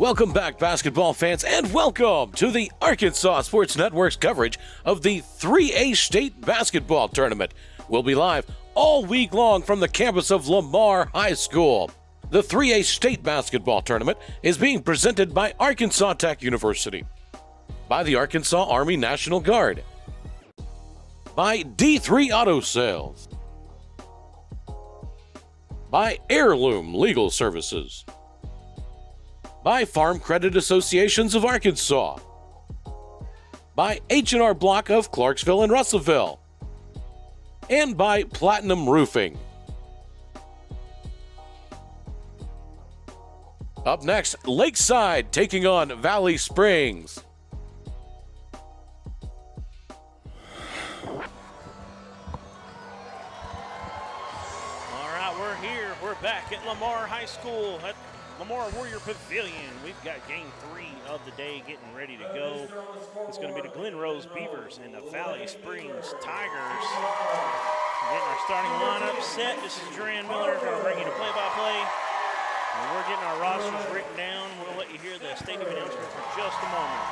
Welcome back, basketball fans, and welcome to the Arkansas Sports Network's coverage of the 3A State Basketball Tournament. We'll be live all week long from the campus of Lamar High School. The 3A State Basketball Tournament is being presented by Arkansas Tech University, by the Arkansas Army National Guard, by D3 Auto Sales, by Heirloom Legal Services, by Farm Credit Associations of Arkansas, by H&R Block of Clarksville and Russellville, and by Platinum Roofing. Up next, Lakeside taking on Valley Springs. All right, we're here. We're back at Lamar High School at Lamar Warrior Pavilion. We've got game 3 of the day getting ready to go. It's going to be the Glen Beavers and the Valley Springs Tigers. Getting our starting lineup set. This is Duran Miller going to bring you the play-by-play. And we're getting our rosters written down. We'll let you hear the stadium announcement for just a moment.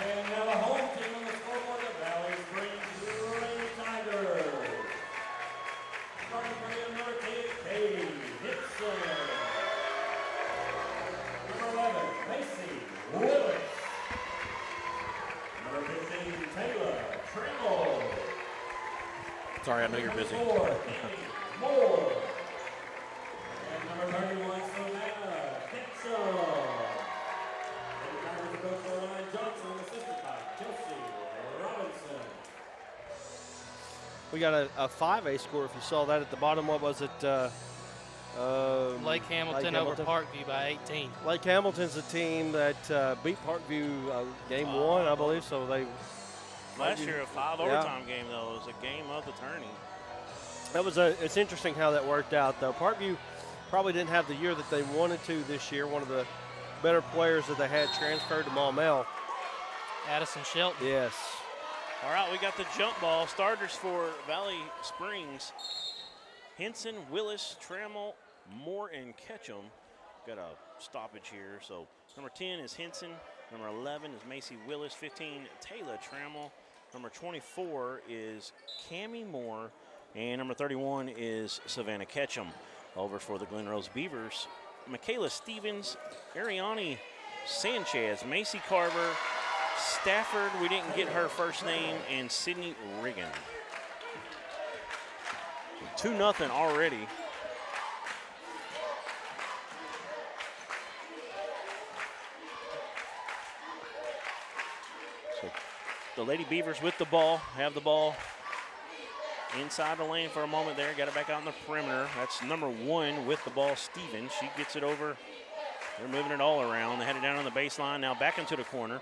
And now the home team on the scoreboard, the Valley Springs Tigers. Starting from number 10, Katie Gibson. Number 11, Macy Willis. Number 15, Taylor Trimble. Sorry, I know you're busy. Number 4, Amy Moore. And number 31, Savannah Kitzel. We got a 5A score, if you saw that at the bottom. What was it? Lake Hamilton over Parkview by 18. Lake Hamilton's a team that beat Parkview game 1, I believe. So they Last year, a 5 overtime game, though. It was a game of the tourney. That was it's interesting how that worked out, though. Parkview probably didn't have the year that they wanted to this year. One of the better players that they had transferred to Maumelle. Addison Shelton. Yes. All right, we got the jump ball. Starters for Valley Springs. Henson, Willis, Trammell, Moore, and Ketchum. Got a stoppage here. So number 10 is Henson. Number 11 is Macy Willis. 15, Taylor Trammell. Number 24 is Cammie Moore. And number 31 is Savannah Ketchum. Over for the Glen Beavers, Michaela Stevens, Ariane Sanchez, Macy Carver, Stafford, we didn't get her first name, and Sydney Riggin. 2-0 already. So the Lady Beavers with the ball, have the ball inside the lane for a moment there. Got it back out in the perimeter. That's number 1 with the ball, Stevens. She gets it over. They're moving it all around. They had it down on the baseline. Now back into the corner.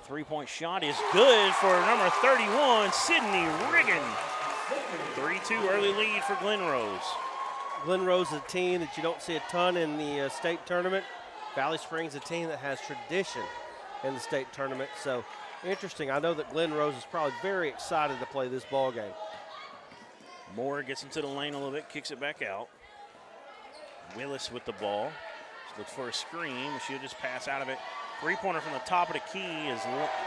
3-point shot is good for number 31, Sydney Riggin. 3-2 early lead for Glen Rose. Glen Rose is a team that you don't see a ton in the state tournament. Valley Springs is a team that has tradition in the state tournament. So interesting. I know that Glen Rose is probably very excited to play this ball game. Moore gets into the lane a little bit, kicks it back out. Willis with the ball. She looks for a screen. She'll just pass out of it. 3-pointer from the top of the key is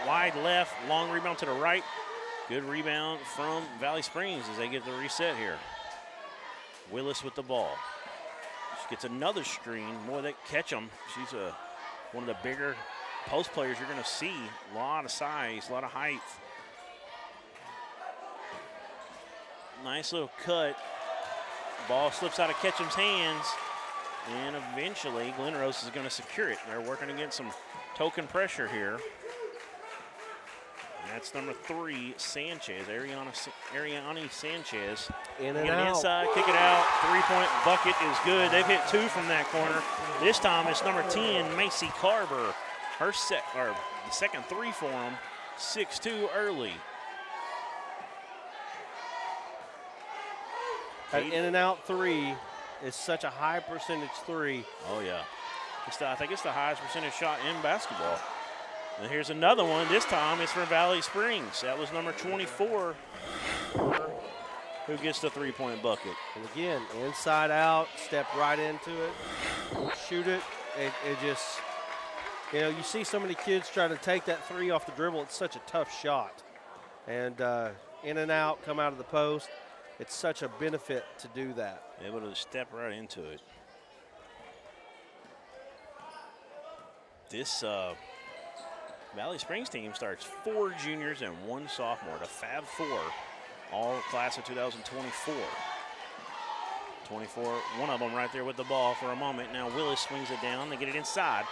wide left. Long rebound to the right. Good rebound from Valley Springs as they get the reset here. Willis with the ball. She gets another screen. More that Ketchum. She's one of the bigger post players you're going to see. A lot of size, a lot of height. Nice little cut. Ball slips out of Ketchum's hands. And eventually, Glen Rose is going to secure it. They're working against some token pressure here. And that's number 3, Sanchez, Ariane Sanchez. In and Get out. Inside, kick it out. 3-point bucket is good. They've hit 2 from that corner. This time it's number 10, Macy Carver. The second 3 for them. 6-2 early. An in and out three is such a high percentage three. Oh, yeah. I think it's the highest percentage shot in basketball. And here's another one. This time it's for Valley Springs. That was number 24 who gets the three-point bucket. And again, inside out, step right into it, shoot it. It just, you know, you see so many kids try to take that three off the dribble. It's such a tough shot. And in and out, come out of the post. It's such a benefit to do that. Able to step right into it. This Valley Springs team starts 4 juniors and 1 sophomore, the Fab 4, all class of 2024. 24, one of them right there with the ball for a moment. Now Willis swings it down. They get it inside.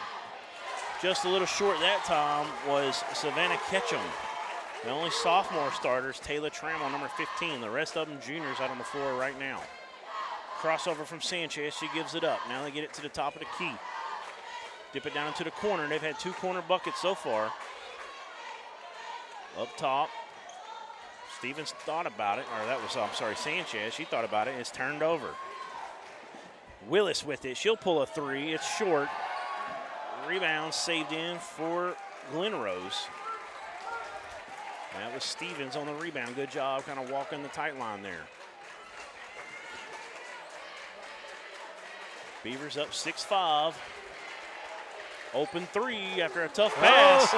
Just a little short that time was Savannah Ketchum. The only sophomore starters, Taylor Trammell, number 15. The rest of them juniors out on the floor right now. Crossover from Sanchez. She gives it up. Now they get it to the top of the key. Dip it down into the corner. They've had 2 corner buckets so far. Up top. Stevens thought about it. Or that was, I'm sorry, Sanchez. She thought about it. It's turned over. Willis with it. She'll pull a 3. It's short. Rebound saved in for Glen Rose. That was Stevens on the rebound. Good job kind of walking the tight line there. Beavers up 6-5. Open 3 after a tough pass.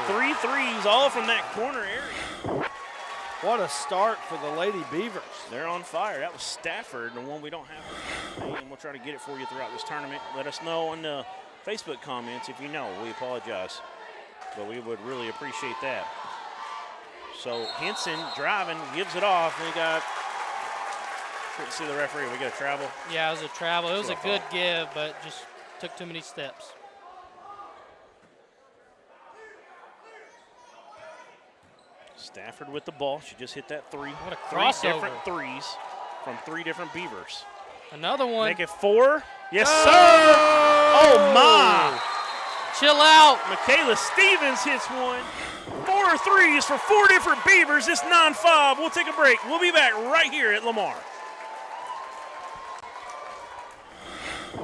3 threes, all from that corner area. What a start for the Lady Beavers. They're on fire. That was Stafford, the one we don't have. And we'll try to get it for you throughout this tournament. Let us know on the Facebook comments if you know. We apologize, but we would really appreciate that. So Henson driving, gives it off. We got, couldn't see the referee. We got a travel. Yeah, it was a travel. It was a good give, but just took too many steps. Stafford with the ball. She just hit that 3. What a 3 crossover. different threes from 3 different Beavers. Another one. Make it 4. Yes, sir. Oh, my. Chill out. Michaela Stevens hits one. 4 threes for 4 different Beavers. It's 9-5. We'll take a break. We'll be back right here at Lamar.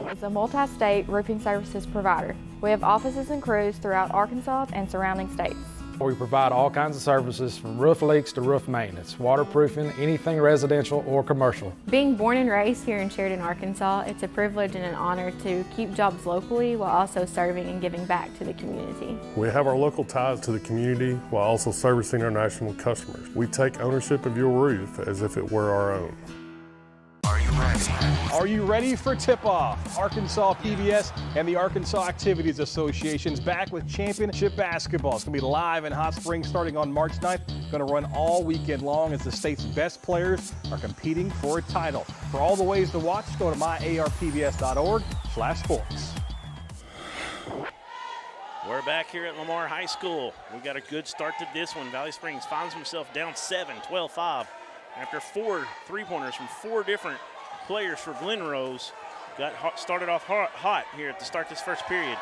It's a multi-state roofing services provider. We have offices and crews throughout Arkansas and surrounding states. We provide all kinds of services from roof leaks to roof maintenance, waterproofing, anything residential or commercial. Being born and raised here in Sheridan, Arkansas, it's a privilege and an honor to keep jobs locally while also serving and giving back to the community. We have our local ties to the community while also servicing our national customers. We take ownership of your roof as if it were our own. Are you ready for tip-off? Arkansas PBS and the Arkansas Activities Association is back with championship basketball. It's going to be live in Hot Springs starting on March 9th. Going to run all weekend long as the state's best players are competing for a title. For all the ways to watch, go to myarpbs.org/sports. We're back here at Lamar High School. We got a good start to this one. Valley Springs finds himself down 7, 12-5. After 4 three-pointers from 4 different players for Glen Rose. Started off hot here at the start of this first period.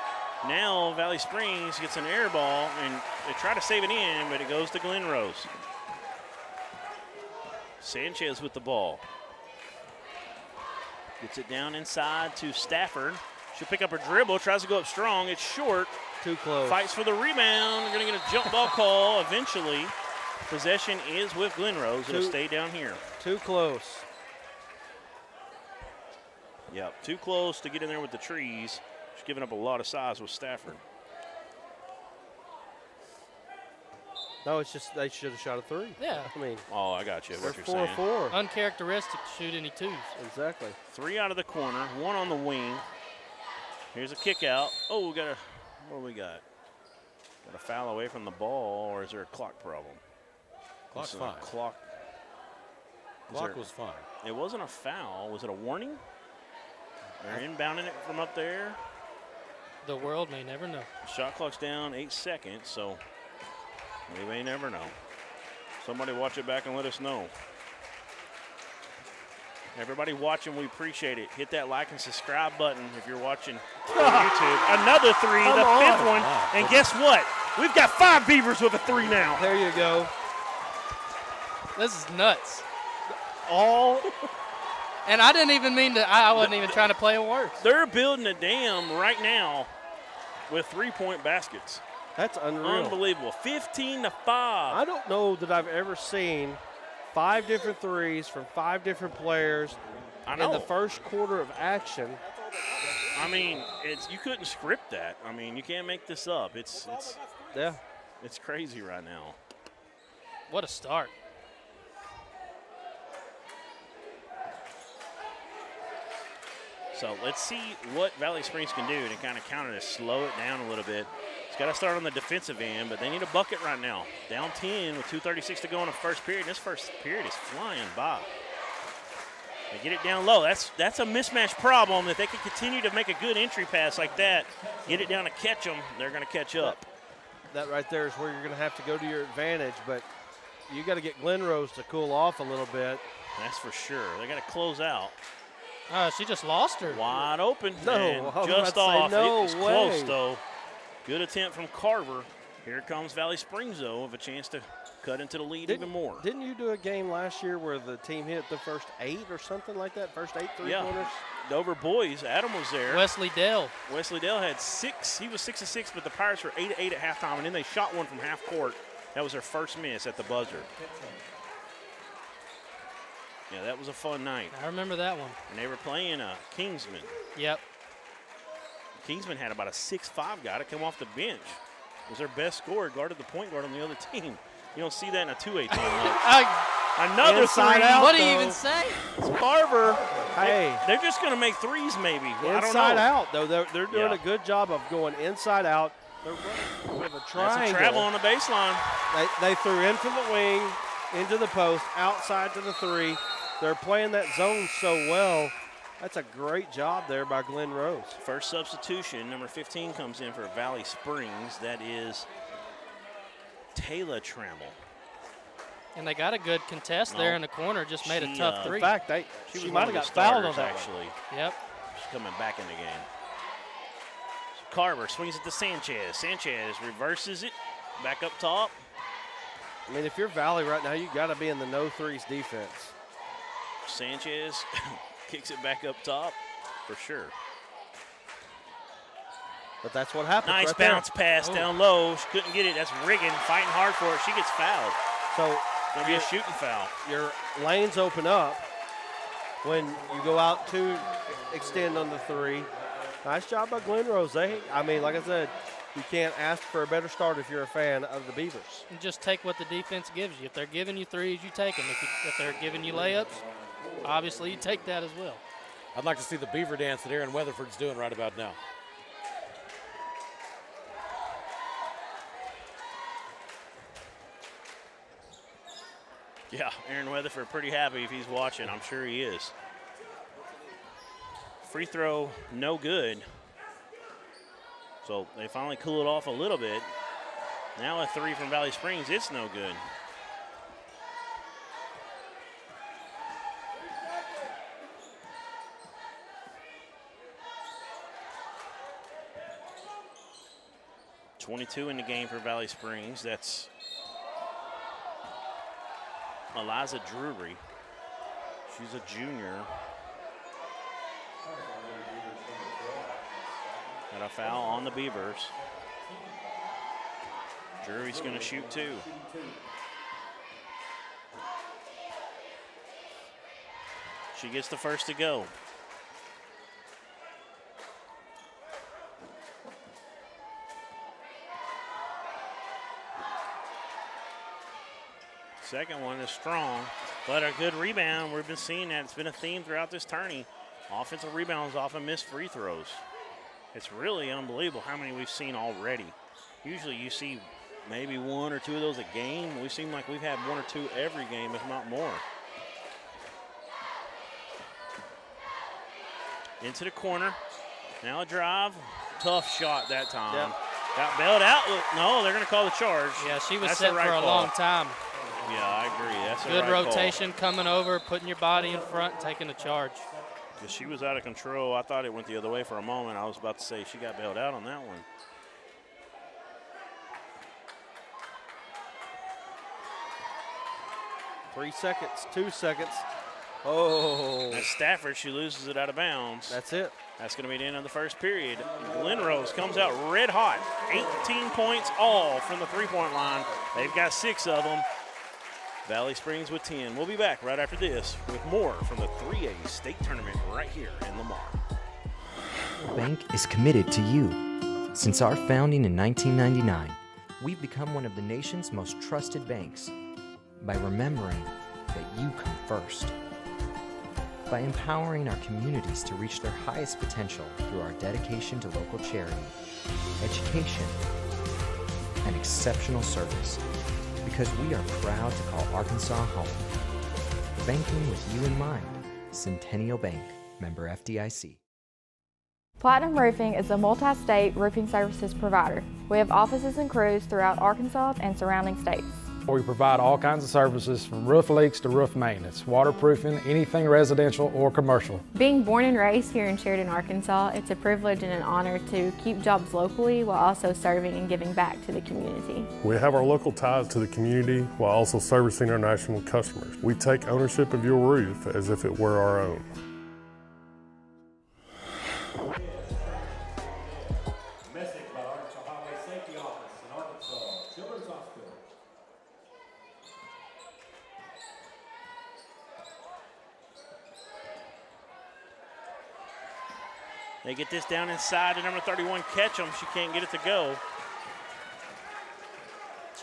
Now Valley Springs gets an air ball, and they try to save it in, but it goes to Glen Rose. Sanchez with the ball. Gets it down inside to Stafford. She'll pick up her dribble, tries to go up strong. It's short. Too close. Fights for the rebound. They're going to get a jump ball call eventually. Possession is with Glen Rose. It'll stay down here. Too close. Yep, too close to get in there with the trees. She's giving up a lot of size with Stafford. No, it's just they should have shot a 3. Yeah. I mean, Oh, I got you. What they're you're saying. 4-4. Uncharacteristic to shoot any 2s. Exactly. 3 out of the corner, 1 on the wing. Here's a kick out. Oh, we got a, what do we got? Got a foul away from the ball, or is there a clock problem? Clock's This is a fine. Clock Was fine. It wasn't a foul. Was it a warning? They're inbounding it from up there. The world may never know. Shot clock's down 8 seconds, so we may never know. Somebody watch it back and let us know. Everybody watching, we appreciate it. Hit that like and subscribe button if you're watching on YouTube. Another 3, the 5th one. Wow. And guess what? We've got 5 Beavers with a 3 now. There you go. This is nuts. All. And I didn't even mean to, I wasn't even trying to play it worse. They're building a dam right now with 3-point baskets. That's unreal. Unbelievable. 15-5. I don't know that I've ever seen 5 different threes from 5 different players in the first quarter of action. I mean, you couldn't script that. I mean, you can't make this up. It's crazy right now. What a start. So let's see what Valley Springs can do to kind of counter to slow it down a little bit. It's got to start on the defensive end, but they need a bucket right now. Down 10 with 2:36 to go in the first period. This first period is flying by. They get it down low. That's a mismatch problem. If they can continue to make a good entry pass like that, get it down to catch them, they're going to catch up. That right there is where you're going to have to go to your advantage, but you got to get Glen Rose to cool off a little bit. That's for sure. They got to close out. She just lost her. Wide open. No, and just off. No it was way. Close, though. Good attempt from Carver. Here comes Valley Springs, though, with a chance to cut into the lead even more. Didn't you do a game last year where the team hit the first 8 or something like that? First 8 three-pointers? Dover boys. Adam was there. Wesley Dell. Wesley Dell had 6. He was 6 of 6, but the Pirates were 8 of 8 at halftime, and then they shot one from half court. That was their first miss at the buzzer. Yeah, that was a fun night. I remember that one. And they were playing Kingsman. Yep. Kingsman had about a 6'5" guy to come off the bench. Was their best scorer, guarded the point guard on the other team. You don't see that in a 2A team. Another inside three. out, what do you even say? It's Carver. Hey. They're just going to make threes maybe. I don't know. Inside out, though. They're doing a good job of going inside out. They're running with a triangle. That's a travel on the baseline. They threw in from the wing, into the post, outside to the 3. They're playing that zone so well. That's a great job there by Glen Rose. First substitution, number 15 comes in for Valley Springs. That is Taylor Trammell. And they got a good contest there in the corner, just made a tough 3. In fact, she might have got fouled on that actually. Yep. She's coming back in the game. Carver swings it to Sanchez. Sanchez reverses it, back up top. I mean, if you're Valley right now, you got to be in the no threes defense. Sanchez kicks it back up top for sure. But that's what happened. Nice right bounce there. pass down low. She couldn't get it. That's Riggin fighting hard for it. She gets fouled. So Going to be a shooting foul. Your lanes open up when you go out to extend on the 3. Nice job by Glen Rose. I mean, like I said, you can't ask for a better start if you're a fan of the Beavers. And just take what the defense gives you. If they're giving you threes, you take them. If they're giving you layups, obviously you take that as well. I'd like to see the Beaver dance that Aaron Weatherford's doing right about now. Yeah, Aaron Weatherford pretty happy if he's watching. I'm sure he is. Free throw, no good. So they finally cool it off a little bit. Now a 3 from Valley Springs, it's no good. .22 in the game for Valley Springs. That's Eliza Drury. She's a junior. Got a foul on the Beavers. Drury's going to shoot 2. She gets the first to go. Second one is strong, but a good rebound. We've been seeing that. It's been a theme throughout this tourney. Offensive rebounds off of missed free throws. It's really unbelievable how many we've seen already. Usually you see maybe 1 or 2 of those a game. We seem like we've had 1 or 2 every game, if not more. Into the corner. Now a drive. Tough shot that time. Yep. Got bailed out. No, they're going to call the charge. Yeah, she was That's set the right for a call. long time. Yeah, I agree. That's a Good right rotation coming over, putting your body in front, and taking the charge. Call. She was out of control. I thought it went the other way for a moment. I was about to say she got bailed out on that one. 3 seconds, 2 seconds. Oh. That's Stafford. She loses it out of bounds. That's it. That's going to be the end of the first period. Glen Rose comes out red hot. 18 points all from the three-point line. They've got 6 of them. Valley Springs with 10. We'll be back right after this with more from the 3A state tournament right here in Lamar. Bank is committed to you. Since our founding in 1999, we've become one of the nation's most trusted banks by remembering that you come first. By empowering our communities to reach their highest potential through our dedication to local charity, education, and exceptional service, because we are proud to call Arkansas home. Banking with you in mind. Centennial Bank, member FDIC. Platinum Roofing is a multi-state roofing services provider. We have offices and crews throughout Arkansas and surrounding states. We provide all kinds of services from roof leaks to roof maintenance, waterproofing, anything residential or commercial. Being born and raised here in Sheridan, Arkansas, it's a privilege and an honor to keep jobs locally while also serving and giving back to the community. We have our local ties to the community while also servicing our national customers. We take ownership of your roof as if it were our own. Message by Arkansas Highway Safety Office in Arkansas Children's Hospital. They get this down inside to number 31, Ketchum. She can't get it to go.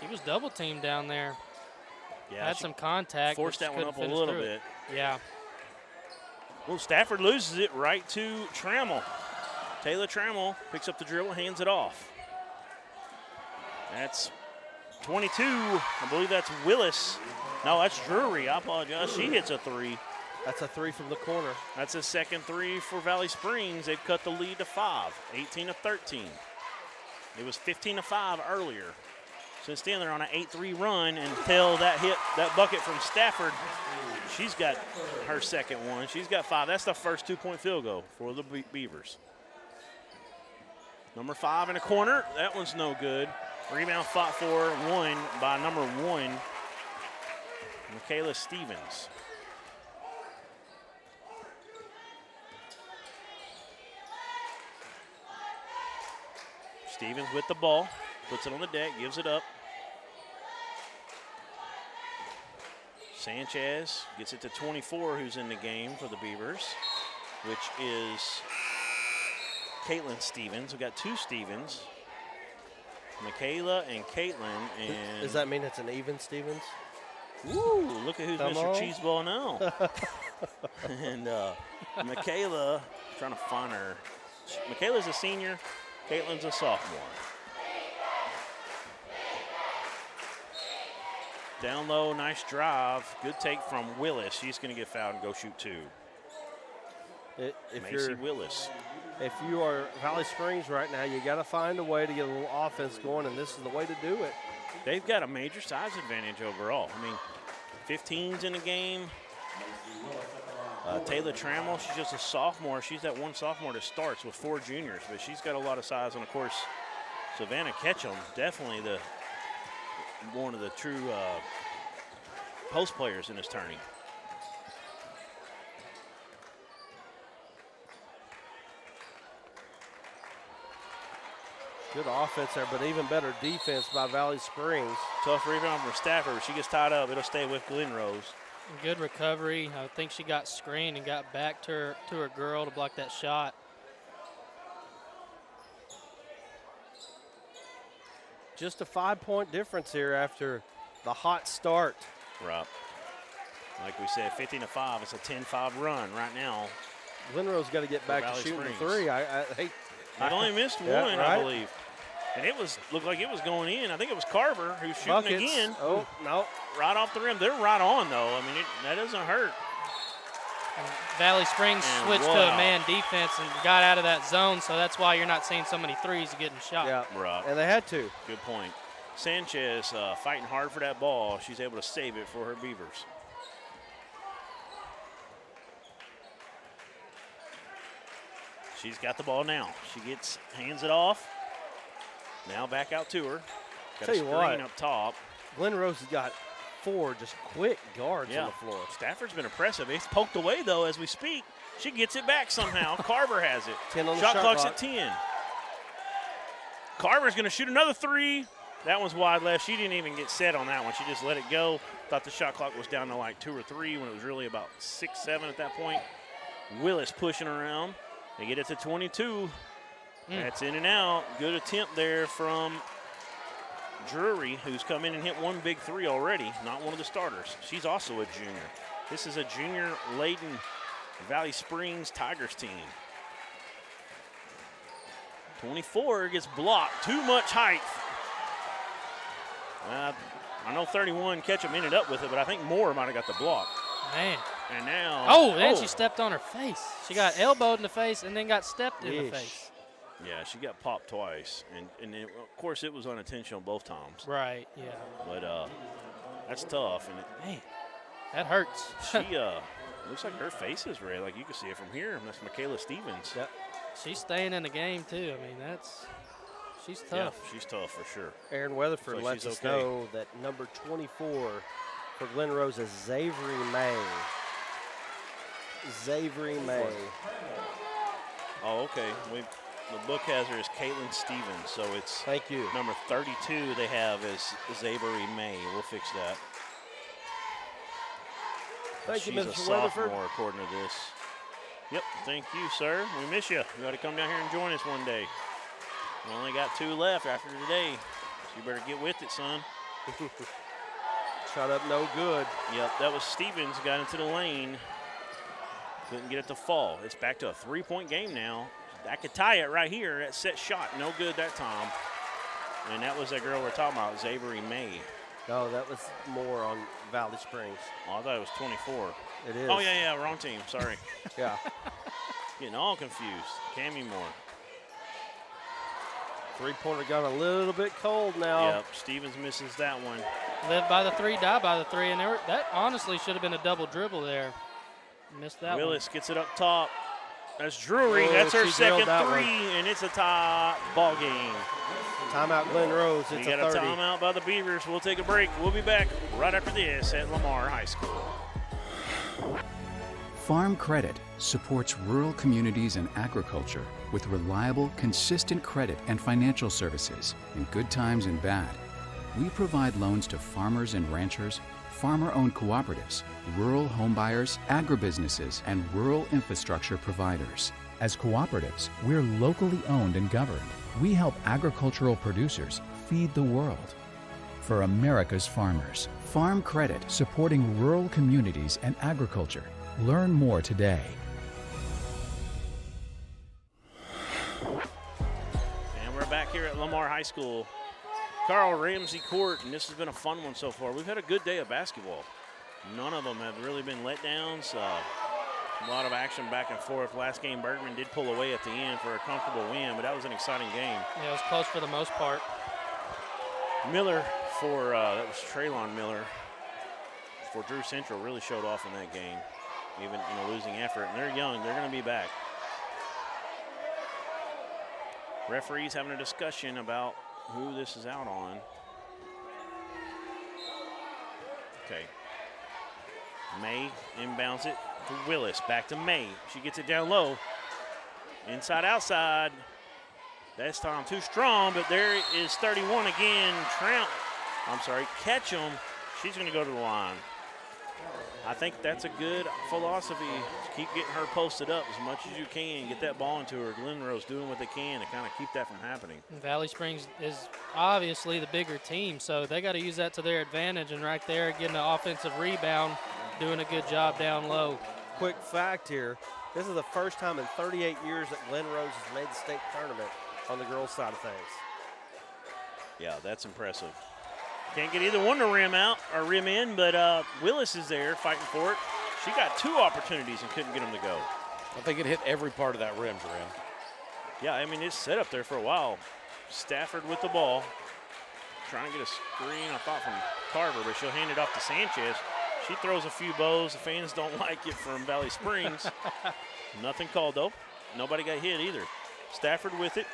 She was double teamed down there. Yeah, Had some contact. forced but that one couldn't up a finish little through bit. it. Yeah. Well, Stafford loses it right to Trammell. Taylor Trammell picks up the dribble, hands it off. That's 22. I believe that's Willis. No, that's Drury. I apologize. She hits a 3. That's a 3 from the corner. That's a second 3 for Valley Springs. They've cut the lead to 5, 18-13. It was 15-5 earlier. Since then, they're on an 8-3 run until that bucket from Stafford. She's got her second one. She's got 5. That's the first 2-point field goal for the Beavers. Number 5 in the corner. That one's no good. Rebound fought for, won by number 1, Michaela Stevens. Stevens with the ball, puts it on the deck, gives it up. Sanchez gets it to 24, who's in the game for the Beavers, which is Caitlin Stevens. We got 2 Stevens, Michaela and Caitlin. And does that mean it's an even Stevens? Ooh, look at who's Come Mr. on. Cheeseball now. And Michaela, trying to find her. Michaela's a senior. Caitlin's a sophomore. Down low, nice drive. Good take from Willis. She's going to get fouled and go shoot 2. Macy Willis. If you are Valley Springs right now, you got to find a way to get a little offense going, and this is the way to do it. They've got a major size advantage overall. I mean, 15's in the game. Taylor Trammell, she's just a sophomore. She's that one sophomore that starts with 4 juniors, but she's got a lot of size. And, of course, Savannah Ketchum, definitely one of the true post players in this tourney. Good offense there, but even better defense by Valley Springs. Tough rebound from Stafford. She gets tied up. It'll stay with Glen Rose. Good recovery. I think she got screened and got back to her girl to block that shot. Just a 5-point difference here after the hot start. Right. Like we said, 15-5. It's a 10-5 run right now. Glen Rose got to get back to Valley shooting Springs. the 3. I hate. They only missed one, Yeah, right. I believe. And it looked like it was going in. I think it was Carver who's shooting Buckets. again. Oh, no. Right off the rim. They're right on, though. I mean, that doesn't hurt. And Valley Springs And switched to wow. a man defense and got out of that zone, so that's why you're not seeing so many threes getting shot. Yeah, Right. and they had to. Good point. Sanchez fighting hard for that ball. She's able to save it for her Beavers. She's got the ball now. She hands it off. Now back out to her. Got Tell a you screen what. up top. Glen Rose has got 4 just quick guards on the floor. Stafford's been impressive. It's poked away, though, as we speak. She gets it back somehow. Carver has it. 10 on the shot clock's clock. at 10. Carver's going to shoot another 3. That one's wide left. She didn't even get set on that one. She just let it go. Thought the shot clock was down to like 2 or 3 when it was really about 6, 7 at that point. Willis pushing around. They get it to 22. That's in and out. Good attempt there from Drury, who's come in and hit 1 big 3 already. Not one of the starters. She's also a junior. This is a junior-laden Valley Springs Tigers team. 24 gets blocked. Too much height. I know 31 Ketchum ended up with it, but I think Moore might have got the block. Man. And now. And she stepped on her face. She got elbowed in the face and then got stepped in the face. Yeah, she got popped twice. And then, of course, it was unintentional both times. Right, yeah. But that's tough. And man, that hurts. She looks like her face is red. Like you can see it from here. And that's Michaela Stevens. Yep. She's staying in the game, too. I mean, she's tough. Yeah, she's tough for sure. Aaron Weatherford lets us know that number 24 for Glen Rose is Xavier May. Xavier May. Oh, okay. The book has her as Caitlin Stevens, so it's thank you. Number 32 they have is Xavier May. We'll fix that. Thank you, Mr. She's a Weatherford. sophomore, according to this. Yep, thank you, sir. We miss you. You got to come down here and join us one day. We only got 2 left after today, so you better get with it, son. Shot up no good. Yep, that was Stevens, got into the lane. Couldn't get it to fall. It's back to a 3-point game now. That could tie it right here. That set shot, no good that time. And that was that girl we're talking about, Xavier May. No, that was more on Valley Springs. Oh, I thought it was 24. It is. Oh, yeah, wrong team. Sorry. Yeah. Getting all confused. Cami Moore. Three-pointer got a little bit cold now. Yep, Stevens misses that one. Live by the 3, die by the 3, and that honestly should have been a double dribble there. Missed that Willis gets it up top. That's Drury. That's her second 3, and it's a tie ball game. Timeout, Glen Rose. It's we a got 30. a timeout by the Beavers. We'll take a break. We'll be back right after this at Lamar High School. Farm Credit supports rural communities and agriculture with reliable, consistent credit and financial services in good times and bad. We provide loans to farmers and ranchers, farmer-owned cooperatives, rural homebuyers, agribusinesses, and rural infrastructure providers. As cooperatives, we're locally owned and governed. We help agricultural producers feed the world. For America's farmers, Farm Credit, supporting rural communities and agriculture. Learn more today. And we're back here at Lamar High School. Carl Ramsey Court, and this has been a fun one so far. We've had a good day of basketball. None of them have really been letdowns. A lot of action back and forth. Last game, Bergman did pull away at the end for a comfortable win, but that was an exciting game. Yeah, it was close for the most part. Miller for, that was Traylon Miller for Drew Central, really showed off in that game, even in a losing effort. And they're young, they're going to be back. Referees having a discussion about who this is out on. Okay. May inbounds it to Willis. Back to May. She gets it down low. Inside, outside. That's time too strong, but there is 31 again. Ketchum. She's going to go to the line. I think that's a good philosophy. Keep getting her posted up as much as you can. Get that ball into her. Glen Rose doing what they can to kind of keep that from happening. Valley Springs is obviously the bigger team, so they got to use that to their advantage. And right there, getting an offensive rebound, doing a good job down low. Quick fact here, this is the first time in 38 years that Glen Rose has made the state tournament on the girls' side of things. Yeah, that's impressive. Can't get either one to rim out or rim in, but Willis is there fighting for it. She got 2 opportunities and couldn't get them to go. I think it hit every part of that rim, Jerem. Yeah, I mean, it's set up there for a while. Stafford with the ball. Trying to get a screen, I thought, from Carver, but she'll hand it off to Sanchez. She throws a few bows. The fans don't like it from Valley Springs. Nothing called, though. Nobody got hit either. Stafford with it.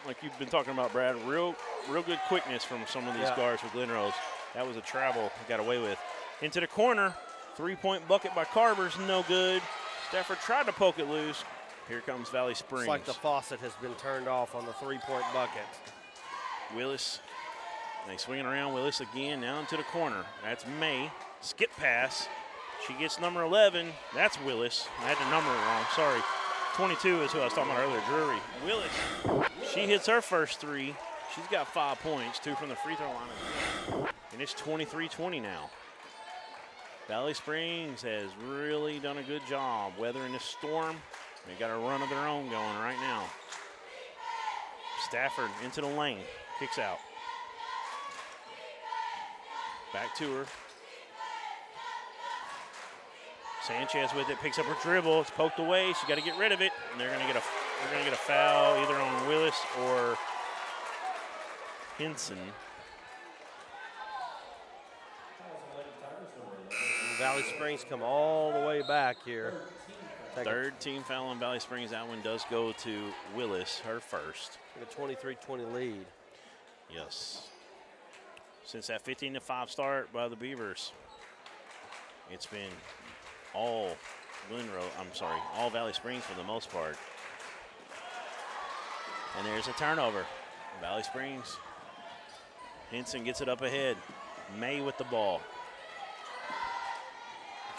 like you've been talking about, Brad, real good quickness from some of these guards for Glen Rose. That was a travel he got away with. Into the corner, 3-point bucket by Carver's no good. Stafford tried to poke it loose. Here comes Valley Springs. It's like the faucet has been turned off on the 3-point bucket. Willis, they swing it around. Willis again, now into the corner. That's May. Skip pass. She gets number 11. That's Willis. I had the number wrong. Sorry. 22 is who I was talking about earlier, Drury. Willis, she hits her first 3. She's got 5 points, 2 from the free throw line as well. And it's 23-20 now. Valley Springs has really done a good job weathering this storm. They got a run of their own going right now. Stafford into the lane, kicks out. Back to her. Sanchez with it, picks up her dribble. It's poked away. She got to get rid of it, and they're going to get a foul either on Willis or Henson. Valley Springs come all the way back here. Third team foul on Valley Springs. That one does go to Willis, her first. A 23-20 lead. Yes. Since that 15-5 start by the Beavers, it's been all all Valley Springs for the most part. And there's a turnover. Valley Springs. Henson gets it up ahead. May with the ball.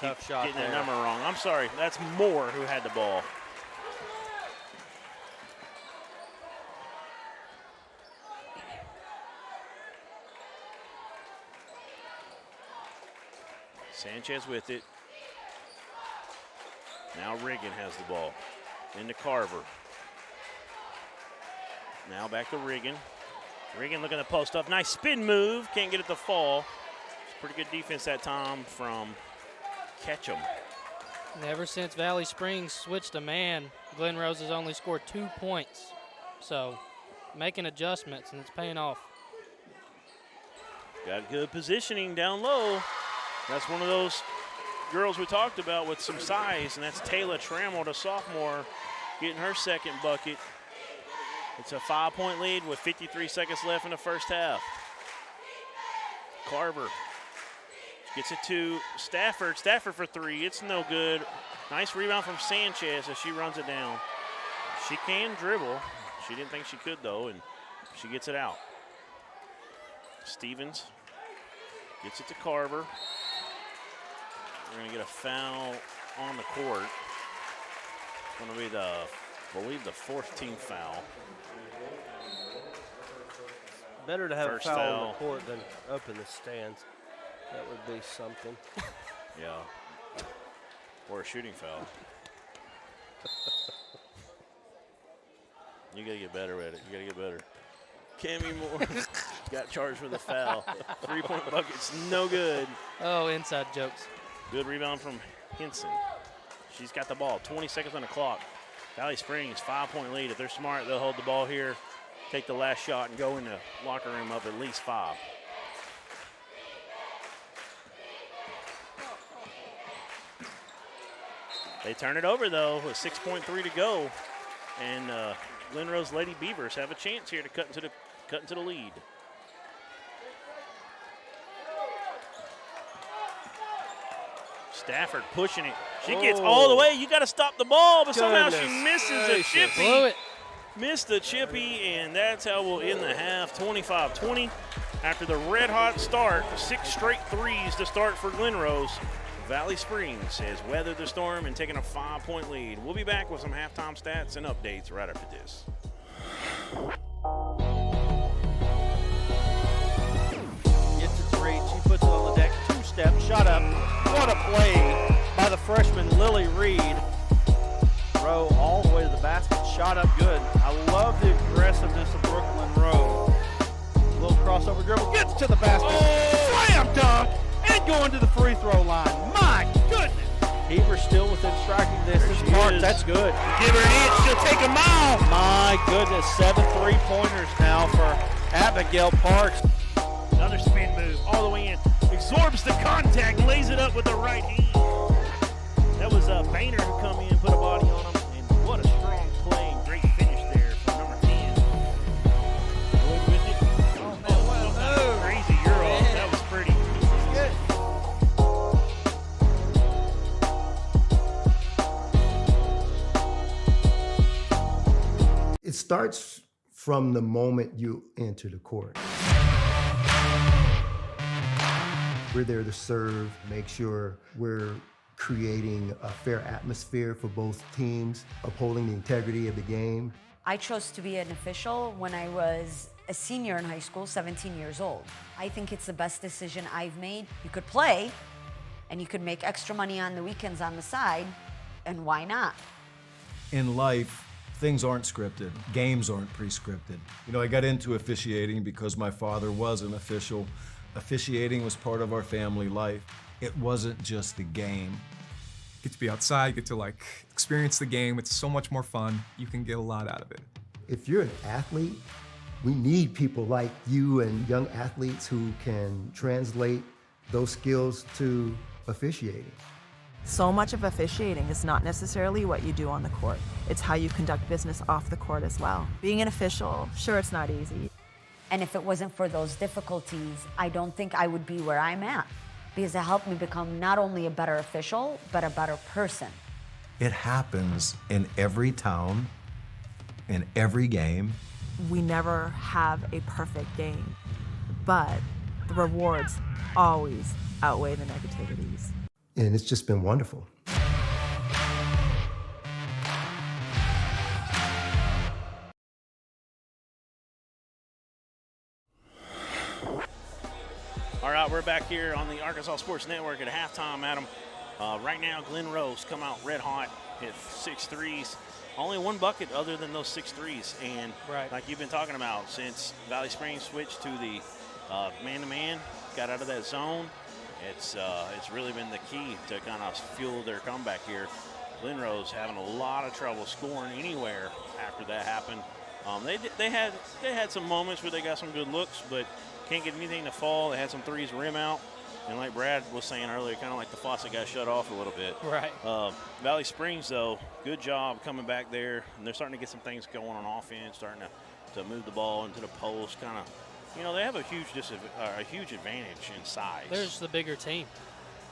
Tough shot getting there. the number wrong. I'm sorry. That's Moore who had the ball. Sanchez with it. Now Riggin has the ball. Into Carver. Now back to Riggin. Riggin looking to post up. Nice spin move. Can't get it to fall. It's pretty good defense that time from Ketchum. And ever since Valley Springs switched to man, Glen Rose has only scored 2 points. So making adjustments, and it's paying off. Got good positioning down low. That's one of those girls we talked about with some size, and that's Taylor Trammell, the sophomore, getting her second bucket. It's a 5-point lead with 53 seconds left in the first half. Carver gets it to Stafford. Stafford for 3. It's no good. Nice rebound from Sanchez as she runs it down. She can dribble. She didn't think she could, though, and she gets it out. Stevens gets it to Carver. We're going to get a foul on the court. It's going to be I believe the 4th team foul. Better to have First a foul foul on the court than up in the stands. That would be something. Yeah. Or a shooting foul. You got to get better at it. You got to get better. Cammy Moore got charged for the foul. 3-point bucket's no good. Oh, inside jokes. Good rebound from Henson. She's got the ball. 20 seconds on the clock. Valley Springs, 5-point lead. If they're smart, they'll hold the ball here, take the last shot, and go in the locker room up at least 5. They turn it over, though, with 6.3 to go. And Glen Rose Lady Beavers have a chance here to cut into the lead. Stafford pushing it. She gets all the way. You got to stop the ball, but somehow she misses a chippy. Blew it. Missed the chippy, and that's how we'll end the half, 25-20. After the red-hot start, 6 straight threes to start for Glen Rose. Valley Springs has weathered the storm and taken a 5-point lead. We'll be back with some halftime stats and updates right after this. Gets it to reach. She puts it on the deck. 2-step, shot up. What a play by the freshman Lily Reed. Rowe all the way to the basket. Shot up good. I love the aggressiveness of Brooklyn Rowe. A little crossover dribble. Gets to the basket. Slam dunk. And going to the free throw line. My goodness. Heber still within striking distance. Parks, that's good. Give her an inch, she'll take a mile. My goodness, 7 3-pointers now for Abigail Parks. Another spin move all the way in. Absorbs the contact, lays it up with the right hand. That was Boehner who come in, put a body on him. And what a strong play and great finish there from number 10. starts from the moment you enter the court. We're there to serve, make sure we're creating a fair atmosphere for both teams, upholding the integrity of the game. I chose to be an official when I was a senior in high school, 17 years old. I think it's the best decision I've made. You could play, and you could make extra money on the weekends on the side, and why not? In life, things aren't scripted. Games aren't pre-scripted. You know, I got into officiating because my father was an official. Officiating was part of our family life. It wasn't just the game. Get to be outside, get to like experience the game. It's so much more fun. You can get a lot out of it. If you're an athlete, we need people like you and young athletes who can translate those skills to officiating. So much of officiating is not necessarily what you do on the court. It's how you conduct business off the court as well. Being an official, sure, it's not easy. And if it wasn't for those difficulties, I don't think I would be where I'm at, because it helped me become not only a better official, but a better person. It happens in every town, in every game. We never have a perfect game, but the rewards always outweigh the negativities. And it's just been wonderful. All right, we're back here on the Arkansas Sports Network at halftime, Adam. Right now, Glen Rose come out red hot, hit 6 threes. Only one bucket other than those 6 threes. And like you've been talking about, since Valley Springs switched to the man-to-man, got out of that zone, it's really been the key to kind of fuel their comeback here. Glen Rose having a lot of trouble scoring anywhere after that happened. They had some moments where they got some good looks, but can't get anything to fall. They had some threes rim out. And like Brad was saying earlier, kind of like the faucet got shut off a little bit. Right. Valley Springs, though, good job coming back there. And they're starting to get some things going on offense, starting to move the ball into the post. Kind of, you know, they have a huge advantage in size. There's the bigger team.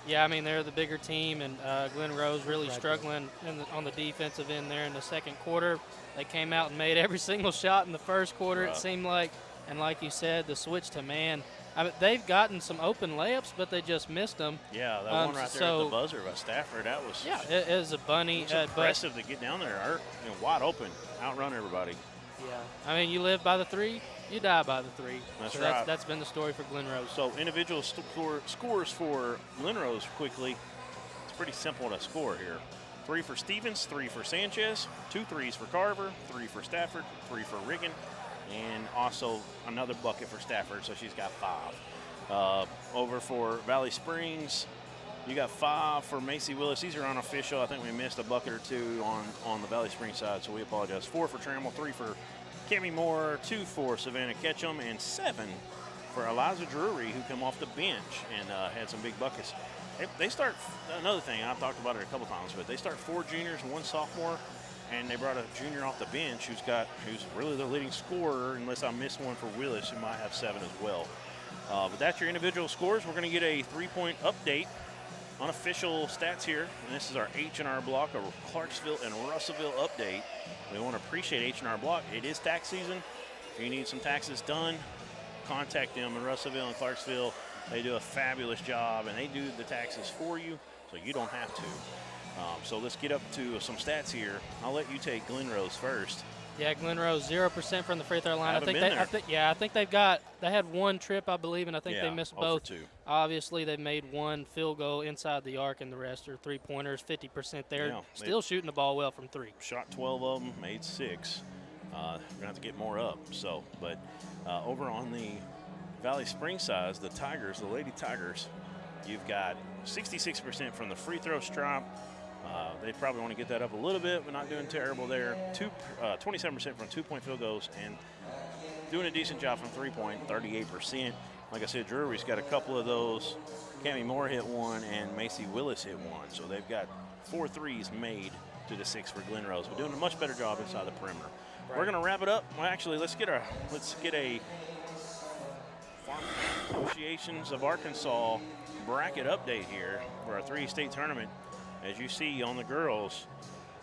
Yeah, I mean, they're the bigger team, and Glen Rose really struggling on the defensive end there in the second quarter. They came out and made every single shot in the first quarter, it seemed like. And like you said, the switch to man, I mean, they've gotten some open layups, but they just missed them. Yeah, that one right there at the buzzer by Stafford, that was it was a bunny. It was impressive to get down there, wide open, outrun everybody. Yeah, I mean, you live by the 3, you die by the 3. That's so right. That's been the story for Glen Rose. So individual scores for Glen Rose quickly. It's pretty simple to score here. 3 for Stevens, 3 for Sanchez, 2 threes for Carver, 3 for Stafford, 3 for Riggin, and also another bucket for Stafford, so she's got 5. Over for Valley Springs, you got 5 for Macy Willis. These are unofficial. I think we missed a bucket or 2 on the Valley Springs side, so we apologize. 4 for Trammell, 3 for Cammie Moore, 2 for Savannah Ketchum, and 7 for Eliza Drury, who come off the bench and had some big buckets. They start, another thing, I've talked about it a couple times, but they start 4 juniors and 1 sophomore. And they brought a junior off the bench who's really their leading scorer, unless I missed one for Willis, who might have 7 as well. But that's your individual scores. We're going to get a 3-point update on official stats here. And this is our H&R Block, a Clarksville and Russellville update. We want to appreciate H&R Block. It is tax season. If you need some taxes done, contact them in Russellville and Clarksville. They do a fabulous job, and they do the taxes for you, so you don't have to. So let's get up to some stats here. I'll let you take Glen Rose first. Yeah, Glen Rose 0% from the free throw line. I think they had 1 trip, I believe, and I think they missed both. 2. Obviously, they made 1 field goal inside the arc, and the rest are 3-pointers, 50% there. Yeah, still shooting the ball well from 3. Shot 12 of them, made 6. We're going to have to get more up. But over on the Valley Springs side, the Tigers, the Lady Tigers, you've got 66% from the free throw stripe. They probably want to get that up a little bit, but not doing terrible there. 27% from 2-point field goals and doing a decent job from 3-point, 38%. Like I said, Drury's got a couple of those. Cammie Moore hit 1 and Macy Willis hit 1. So they've got 4 threes made to the 6 for Glen Rose. We're doing a much better job inside the perimeter. Right. We're going to wrap it up. Well, actually, let's get a Farm Associations of Arkansas bracket update here for our 3A state tournament. As you see on the girls,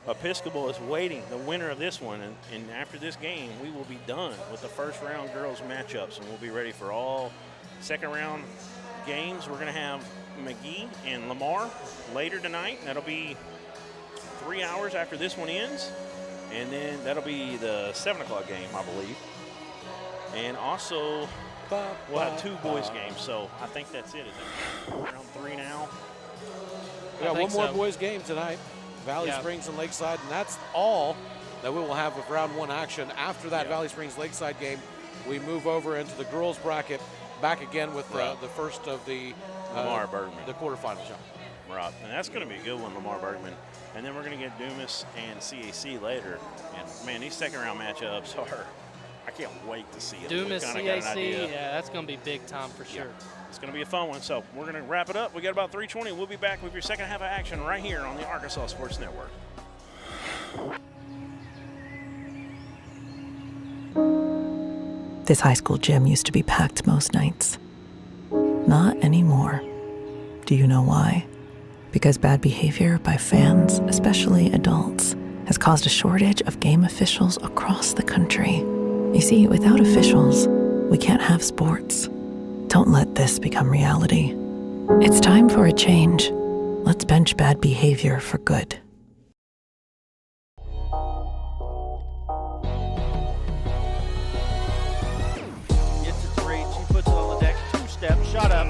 Episcopal is waiting, the winner of this one, and after this game, we will be done with the first round girls matchups, and we'll be ready for all second round games. We're going to have McGee and Lamar later tonight. That'll be 3 hours after this one ends, and then that'll be the 7 o'clock game, I believe. And also, we'll have 2 boys games, so I think that's it. Is it round 3 now? We got one more boys game tonight. Valley Springs and Lakeside, and that's all that we will have with round 1 action. After that Valley Springs Lakeside game, we move over into the girls bracket, back again with the first of the Lamar Bergman, the quarterfinals. Right, and that's going to be a good one, Lamar Bergman. And then we're going to get Dumas and CAC later. And man, these second round matchups are, I can't wait to see them. Dumas, CAC, yeah, that's going to be big time for sure. It's going to be a fun one. So we're going to wrap it up. We got about 3:20. We'll be back with your second half of action right here on the Arkansas Sports Network. This high school gym used to be packed most nights. Not anymore. Do you know why? Because bad behavior by fans, especially adults, has caused a shortage of game officials across the country. You see, without officials, we can't have sports. Don't let this become reality. It's time for a change. Let's bench bad behavior for good. Gets it to reach. She puts it on the deck. 2-step, shot up.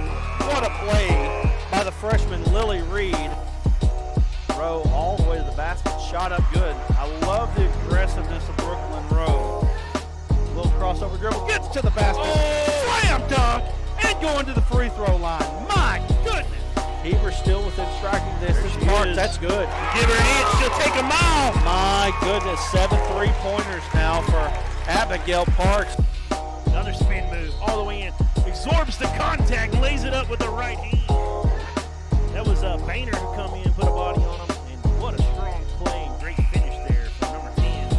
What a play by the freshman Lily Reed. Rowe all the way to the basket. Shot up good. I love the aggressiveness of Brooklyn Rowe. A little crossover dribble. Gets to the basket. Slam dunk. And going to the free throw line. My goodness. Heber still within striking distance. Parks, that's good. Give her an inch, she'll take a mile. My goodness, 7 3-pointers now for Abigail Parks. Another spin move all the way in. Absorbs the contact, lays it up with the right hand. That was Boehner who come in and put a body on him. And what a strong play and great finish there from number 10.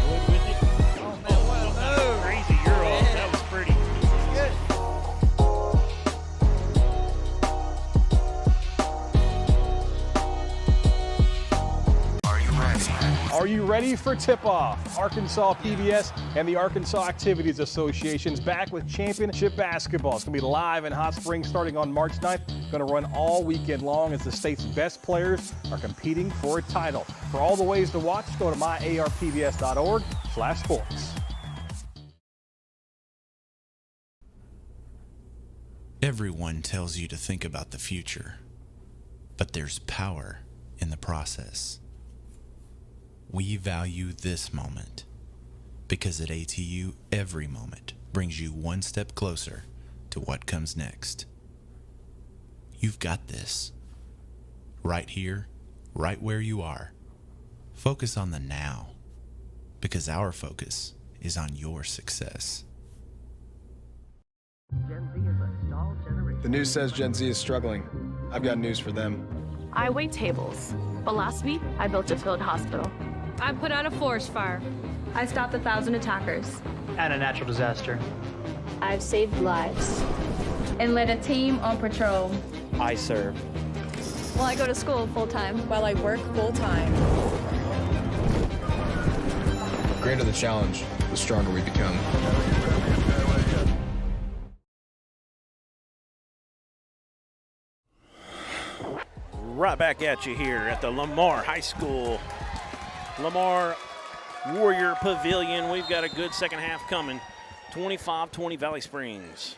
Wood with it. Oh, man, what a move. Crazy Euro. That was pretty. Good. Are you ready for tip-off? Arkansas PBS and the Arkansas Activities Association is back with championship basketball. It's going to be live in Hot Springs starting on March 9th. Going to run all weekend long as the state's best players are competing for a title. For all the ways to watch, go to myarpbs.org/sports. Everyone tells you to think about the future, but there's power in the process. We value this moment because at ATU, every moment brings you one step closer to what comes next. You've got this. Right here, right where you are. Focus on the now, because our focus is on your success. The news says Gen Z is struggling. I've got news for them. I wait tables, but last week I built a field hospital. I put out a forest fire. I stopped 1,000 attackers. And a natural disaster. I've saved lives. And led a team on patrol. I serve. Well, I go to school full-time. While I work full-time. The greater the challenge, the stronger we become. Right back at you here at the Lamar High School Lamar Warrior Pavilion. We've got a good second half coming. 25-20 Valley Springs.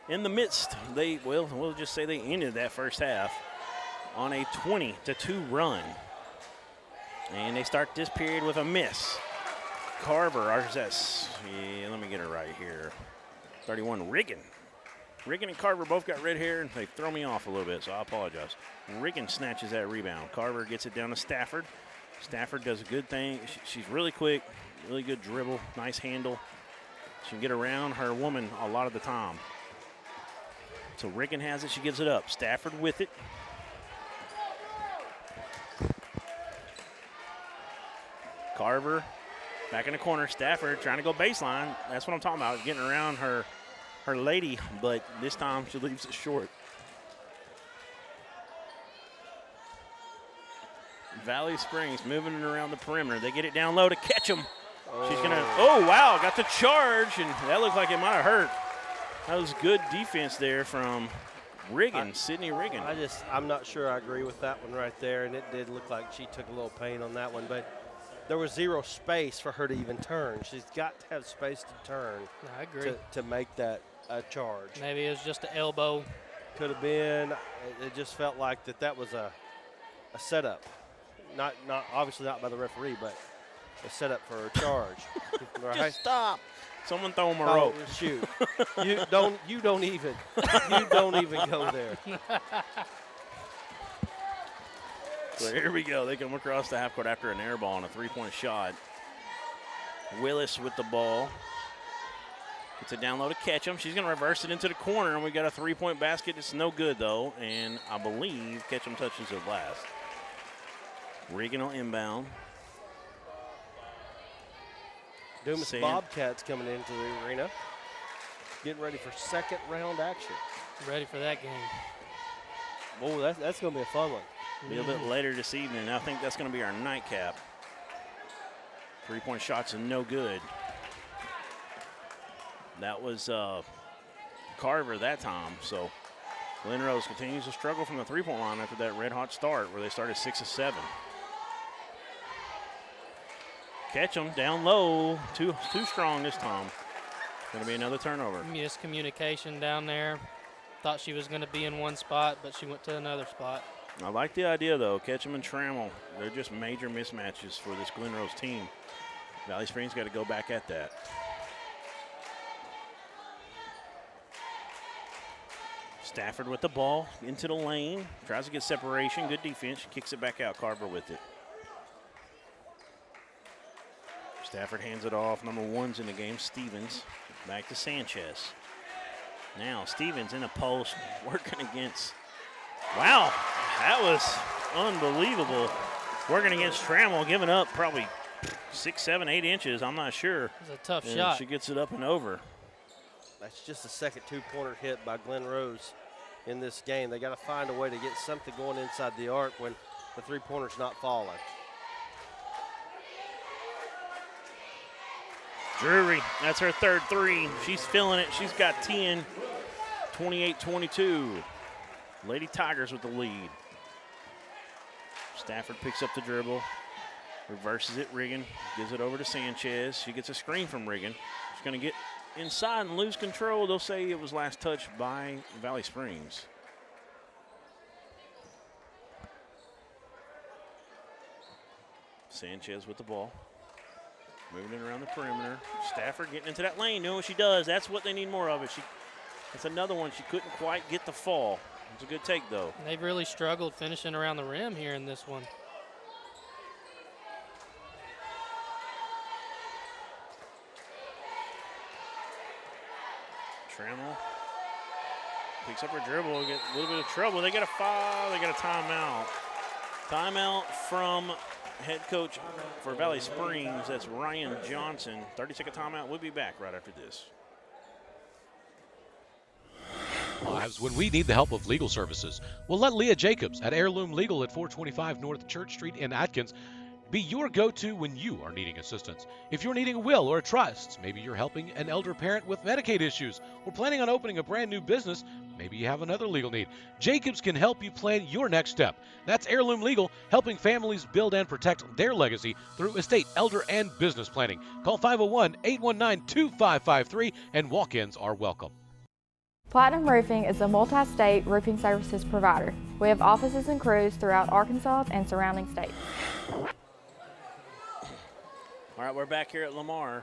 In the midst, we'll just say they ended that first half on a 20-2 run. And they start this period with a miss. Carver, let me get it right here. 31, Riggin. Riggin and Carver both got red hair, and they throw me off a little bit, so I apologize. Riggin snatches that rebound. Carver gets it down to Stafford. Stafford does a good thing. She's really quick, really good dribble, nice handle. She can get around her woman a lot of the time. So Riggin has it, she gives it up. Stafford with it. Carver back in the corner. Stafford trying to go baseline. That's what I'm talking about, getting around her lady, but this time she leaves it short. Valley Springs moving it around the perimeter. They get it down low to Ketchum. She's going to, oh, wow, got the charge, and that looked like it might have hurt. That was good defense there from Riggin, Sydney Riggin. I'm not sure I agree with that one right there, and it did look like she took a little pain on that one, but there was zero space for her to even turn. She's got to have space to turn. I agree. To make that a charge. Maybe it was just an elbow. Could have been. It just felt like that was a setup. Not obviously not by the referee, but a setup for a charge. Right? Just stop. Someone throw him a rope. Shoot. You don't even go there. So here we go. They come across the half court after an air ball and a three-point shot. Willis with the ball. Gets it down low to Ketchum. She's going to reverse it into the corner, and we got a three-point basket. It's no good, though, and I believe Ketchum touches it last. Regan will inbound. Dumas Bobcats coming into the arena. Getting ready for second round action. Ready for that game. Oh, that's going to be a fun one. Be a bit later this evening. I think that's going to be our nightcap. Three-point shots are no good. That was Carver that time. So Glen Rose continues to struggle from the three-point line after that red-hot start where they started 6 of 7. Ketchum down low, too strong this time. Going to be another turnover. Miscommunication down there. Thought she was going to be in one spot, but she went to another spot. I like the idea, though. Ketchum and Trammell, they're just major mismatches for this Glen Rose team. Valley Springs got to go back at that. Stafford with the ball into the lane. Tries to get separation. Good defense. She kicks it back out. Carver with it. Stafford hands it off. Number 1's in the game, Stevens. Back to Sanchez. Now Stevens in a post working against. Wow, that was unbelievable. Working against Trammell, giving up probably 6, 7, 8 inches. I'm not sure. It was a tough and shot. She gets it up and over. That's just the second two-pointer hit by Glen Rose in this game. They got to find a way to get something going inside the arc when the three-pointer's not falling. Drury, that's her third three. She's feeling it. She's got 10, 28-22. Lady Tigers with the lead. Stafford picks up the dribble, reverses it. Riggin gives it over to Sanchez. She gets a screen from Riggin. She's going to get inside and lose control. They'll say it was last touched by Valley Springs. Sanchez with the ball. Moving it around the perimeter. Stafford getting into that lane, doing what she does. That's what they need more of. That's another one. She couldn't quite get the fall. It's a good take, though. They've really struggled finishing around the rim here in this one. Trammell picks up her dribble, get a little bit of trouble. They got a foul. They got a timeout. Timeout from head coach for Valley Springs. That's Ryan Johnson. 30-second timeout. We'll be back right after this. Lives when we need the help of legal services. Well, let Leah Jacobs at Heirloom Legal at 425 North Church Street in Atkins be your go-to when you are needing assistance. If you're needing a will or a trust, maybe you're helping an elder parent with Medicaid issues, or planning on opening a brand new business, maybe you have another legal need. Jacobs can help you plan your next step. That's Heirloom Legal, helping families build and protect their legacy through estate, elder, and business planning. Call 501-819-2553, and walk-ins are welcome. Platinum Roofing is a multi-state roofing services provider. We have offices and crews throughout Arkansas and surrounding states. All right, we're back here at Lamar.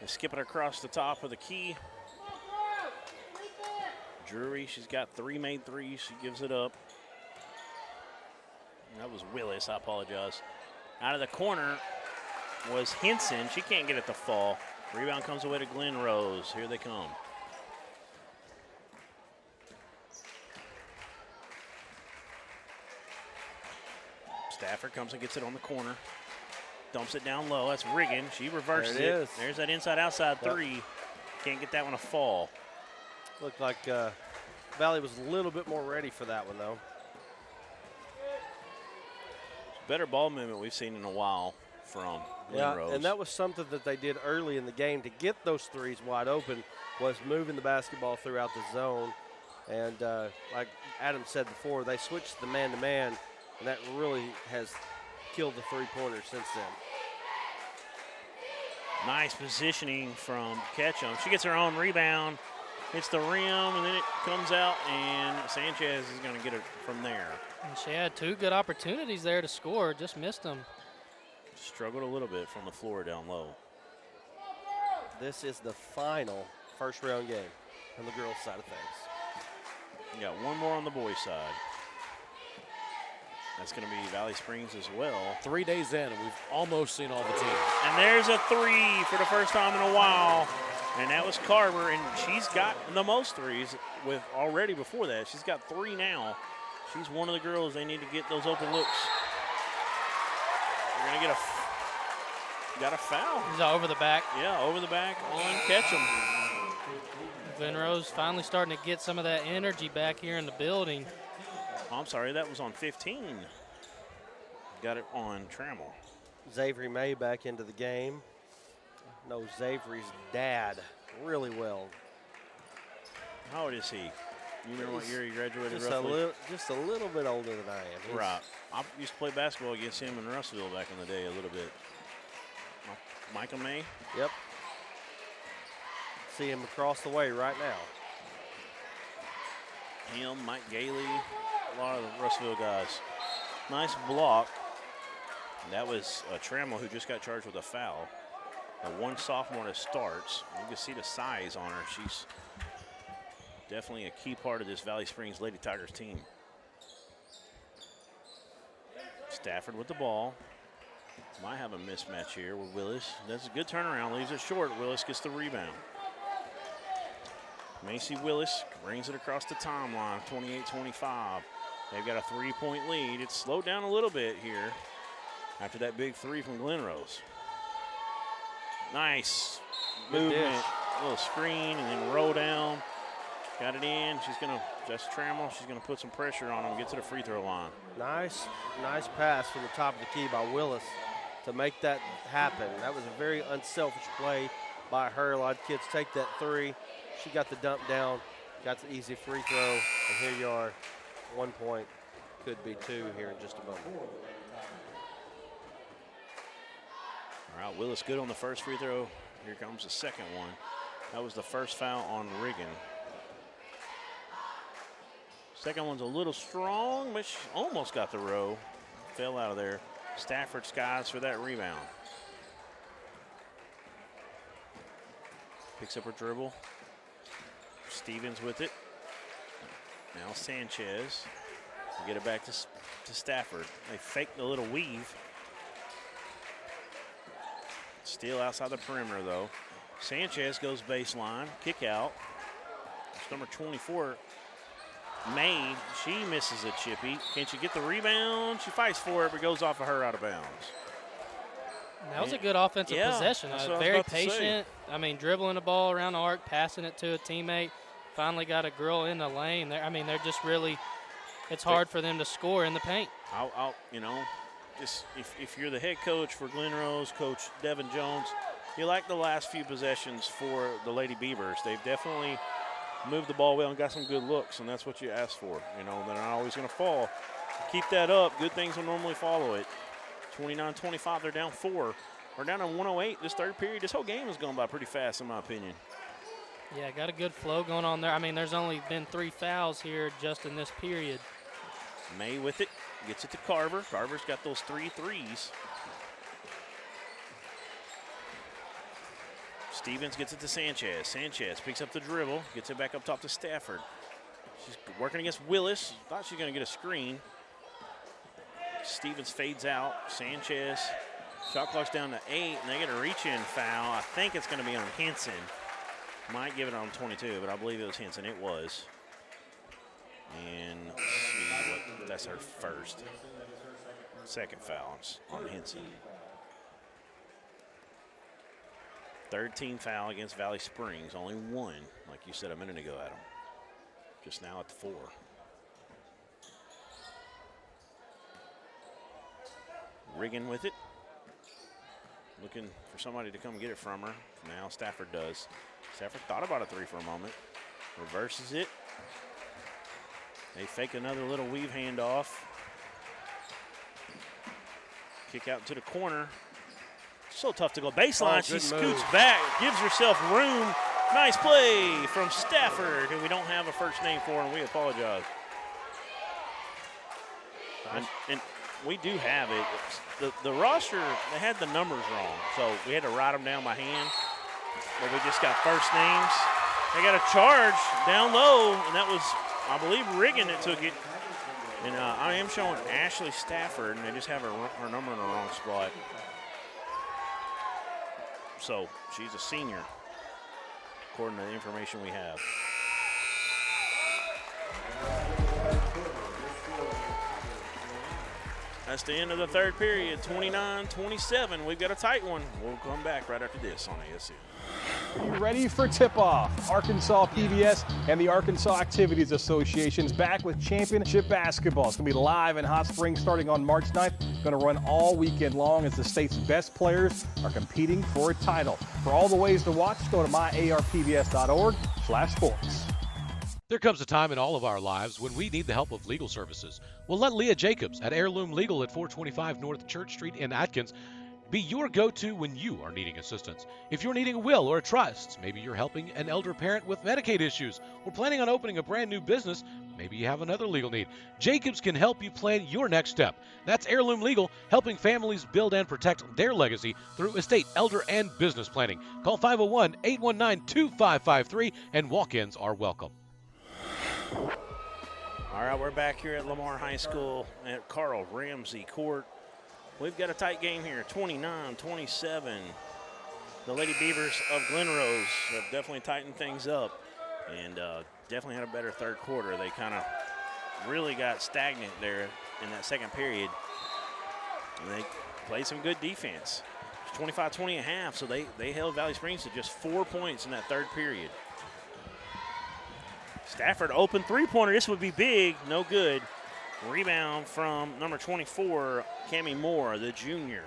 They skip it across the top of the key. Drury, she's got 3 made threes. She gives it up. That was Willis, I apologize. Out of the corner was Henson. She can't get it to fall. Rebound comes away to Glen Rose. Here they come. Stafford comes and gets it on the corner. Dumps it down low. That's Riggin. She reverses it. There's that inside-outside three. Can't get that one to fall. Looked like Valley was a little bit more ready for that one, though. better ball movement we've seen in a while from Glen Rose. And that was something that they did early in the game to get those threes wide open, was moving the basketball throughout the zone. And like Adam said before, they switched the man-to-man, and that really has killed the three-pointers since then. Nice positioning from Ketchum. She gets her own rebound, hits the rim, and then it comes out, and Sanchez is going to get it from there. And she had 2 good opportunities there to score, just missed them. Struggled a little bit from the floor down low. This is the final first-round game on the girls' side of things. You got one more on the boys' side. That's going to be Valley Springs as well. 3 days in, and we've almost seen all the teams. And there's a 3 for the first time in a while. And that was Carver, and she's got the most threes with already before that. She's got 3 now. She's one of the girls they need to get those open looks. They're going to get a foul. He's over the back. Yeah, over the back on Ketchum. Glen Rose finally starting to get some of that energy back here in the building. Oh, I'm sorry, that was on 15. Got it on Trammell. Xavier May back into the game. Knows Xavier's dad really well. How old is he? You remember what year he graduated just roughly? Just a little bit older than I am. He's Right. I used to play basketball against him in Russellville back in the day a little bit. Michael May? Yep. See him across the way right now. Him, Mike Gailey, a lot of the Russellville guys. Nice block. And that was Trammell, who just got charged with a foul. The one sophomore that starts. You can see the size on her. She's definitely a key part of this Valley Springs Lady Tigers team. Stafford with the ball. Might have a mismatch here with Willis. That's a good turnaround, leaves it short. Willis gets the rebound. Macy Willis brings it across the timeline, 28-25. They've got a 3-point lead. It's slowed down a little bit here after that big 3 from Glen Rose. Nice movement, a little screen, and then roll down. Got it in. She's going to, just Trammell, she's going to put some pressure on him, get to the free throw line. Nice pass from the top of the key by Willis to make that happen. That was a very unselfish play by her. A lot of kids take that 3. She got the dump down, got the easy free throw, and here you are, 1 point, could be 2 here in just a moment. All right, Willis good on the first free throw. Here comes the second one. That was the first foul on Riggin. Second one's a little strong, but she almost got the row. Fell out of there. Stafford skies for that rebound. Picks up her dribble. Stevens with it. Now Sanchez. Get it back to Stafford. They fake the little weave. Still outside the perimeter, though. Sanchez goes baseline. Kick out. It's number 24, May. She misses a chippy. Can she get the rebound? She fights for it, but goes off of her out of bounds. That was a good offensive possession. Very patient. I mean, dribbling the ball around the arc, passing it to a teammate. Finally got a girl in the lane. I mean, they're just really, it's hard for them to score in the paint. You know, just if you're the head coach for Glen Rose, Coach Devin Jones, you like the last few possessions for the Lady Beavers. They've definitely moved the ball well and got some good looks, and that's what you ask for. You know, they're not always going to fall. Keep that up. Good things will normally follow it. 29-25, they're down 4. We're down to 108 this third period. This whole game has gone by pretty fast, in my opinion. Yeah, got a good flow going on there. I mean, there's only been 3 fouls here just in this period. May with it, gets it to Carver. Carver's got those 3 threes. Stevens gets it to Sanchez. Sanchez picks up the dribble, gets it back up top to Stafford. She's working against Willis. Thought she was going to get a screen. Stevens fades out. Sanchez, shot clock's down to 8, and they get a reach-in foul. I think it's going to be on Henson. Might give it on 22, but I believe it was Henson. It was. And let's see what, that's her second foul on Henson. Third team foul against Valley Springs. Only 1, like you said a minute ago, Adam. Just now at the 4. Riggin with it. Looking for somebody to come get it from her. Now Stafford does. Stafford thought about a three for a moment. Reverses it. They fake another little weave handoff. Kick out to the corner. So tough to go baseline. She scoots back, gives herself room. Nice play from Stafford, and we don't have a first name for him. We apologize. And we do have it. The roster, they had the numbers wrong, so we had to write them down by hand. But we just got first names. They got a charge down low, and that was, I believe, Riggin that took it. And I am showing Ashley Stafford, and they just have her number in the wrong spot. So she's a senior, according to the information we have. That's the end of the third period, 29-27. We've got a tight one. We'll come back right after this on ASU. Are you ready for tip-off? Arkansas PBS and the Arkansas Activities Association is back with championship basketball. It's going to be live in Hot Springs starting on March 9th. Going to run all weekend long as the state's best players are competing for a title. For all the ways to watch, go to myarpbs.org/sports. There comes a time in all of our lives when we need the help of legal services. Well, let Leah Jacobs at Heirloom Legal at 425 North Church Street in Atkins be your go-to when you are needing assistance. If you're needing a will or a trust, maybe you're helping an elder parent with Medicaid issues, or planning on opening a brand new business, maybe you have another legal need. Jacobs can help you plan your next step. That's Heirloom Legal, helping families build and protect their legacy through estate, elder, and business planning. Call 501-819-2553, and walk-ins are welcome. All right, we're back here at Lamar High School at Carl Ramsey Court. We've got a tight game here, 29-27. The Lady Beavers of Glen Rose have definitely tightened things up and definitely had a better third quarter. They kind of really got stagnant there in that second period. And they played some good defense. It's 25-20 at half, so they held Valley Springs to just 4 points in that third period. Stafford open three-pointer. This would be big. No good. Rebound from number 24, Cammie Moore, the junior.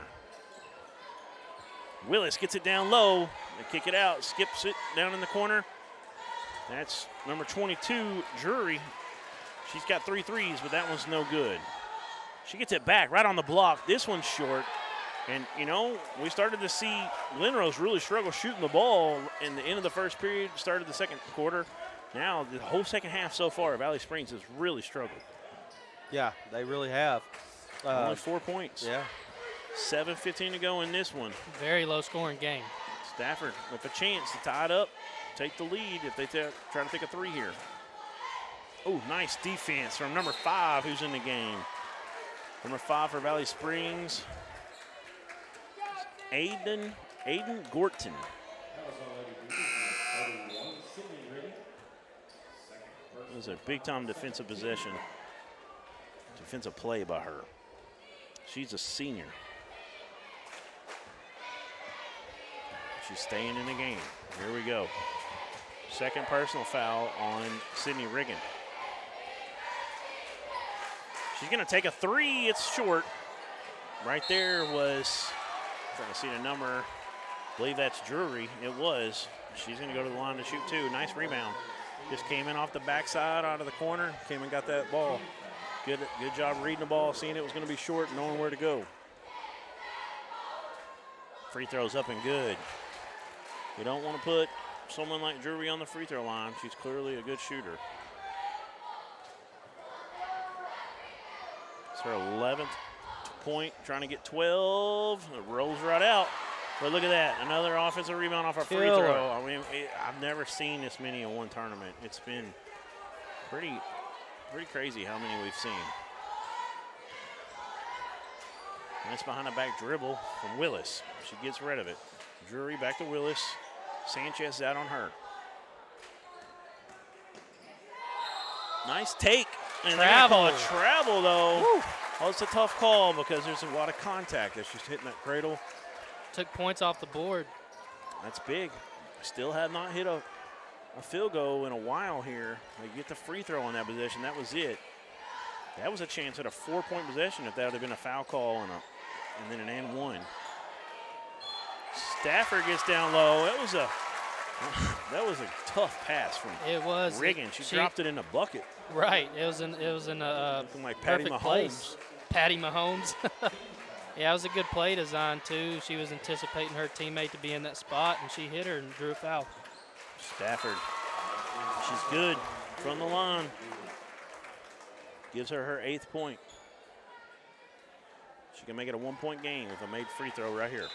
Willis gets it down low. They kick it out, skips it down in the corner. That's number 22, Drury. She's got 3 threes, but that one's no good. She gets it back right on the block. This one's short. And, you know, we started to see Glen Rose really struggle shooting the ball in the end of the first period, started the second quarter. Now, the whole second half so far, Valley Springs has really struggled. Yeah, they really have. Only 4 points. Yeah. 7:15 to go in this one. Very low-scoring game. Stafford with a chance to tie it up, take the lead if they try to take a three here. Oh, nice defense from number 5 who's in the game. Number 5 for Valley Springs, Aiden Gorton. It was a big-time defensive possession. Defensive play by her. She's a senior. She's staying in the game. Here we go. Second personal foul on Sydney Riggin. She's going to take a three. It's short. Right there was, trying to see the number. I believe that's Drury. It was. She's going to go to the line to shoot two. Nice rebound. Just came in off the backside out of the corner. Came and got that ball. Good job reading the ball, seeing it was going to be short, knowing where to go. Free throws up and good. You don't want to put someone like Drury on the free throw line. She's clearly a good shooter. It's her 11th point, trying to get 12. It rolls right out. But look at that, another offensive rebound off our free throw. I mean, I've never seen this many in one tournament. It's been pretty crazy how many we've seen. Nice behind the back dribble from Willis. She gets rid of it. Drury back to Willis. Sanchez out on her. Nice take. And they're gonna call a travel though. Woo. Oh, it's a tough call because there's a lot of contact. That's just hitting that cradle. Took points off the board. That's big. Still have not hit a field goal in a while here. They get the free throw on that possession. That was it. That was a chance at a 4-point possession if that would have been a foul call and and then an and one. Stafford gets down low. That was a tough pass from Riggin. She dropped it in a bucket. Right. It was in a like Patty perfect Mahomes. place. Patty Mahomes. Yeah, it was a good play design too. She was anticipating her teammate to be in that spot, and she hit her and drew a foul. Stafford, she's good from the line. Gives her 8th point. She can make it a 1-point game with a made free throw right here.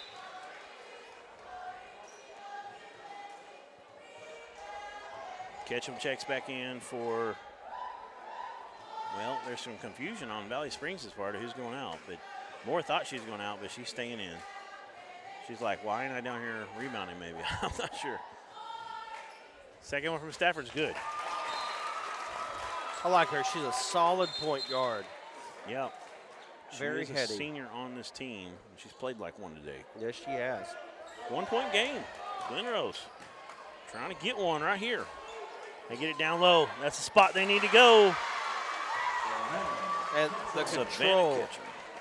Ketchum checks back in for, well, there's some confusion on Valley Springs as far as who's going out, but Moore thought she's going out, but she's staying in. She's like, why ain't I down here rebounding maybe? I'm not sure. Second one from Stafford's good. I like her. She's a solid point guard. Yeah. Very She is heady. a senior on this team. She's played like one today. Yes, she has. 1-point game. Glen Rose trying to get one right here. They get it down low. That's the spot they need to go. And the Savannah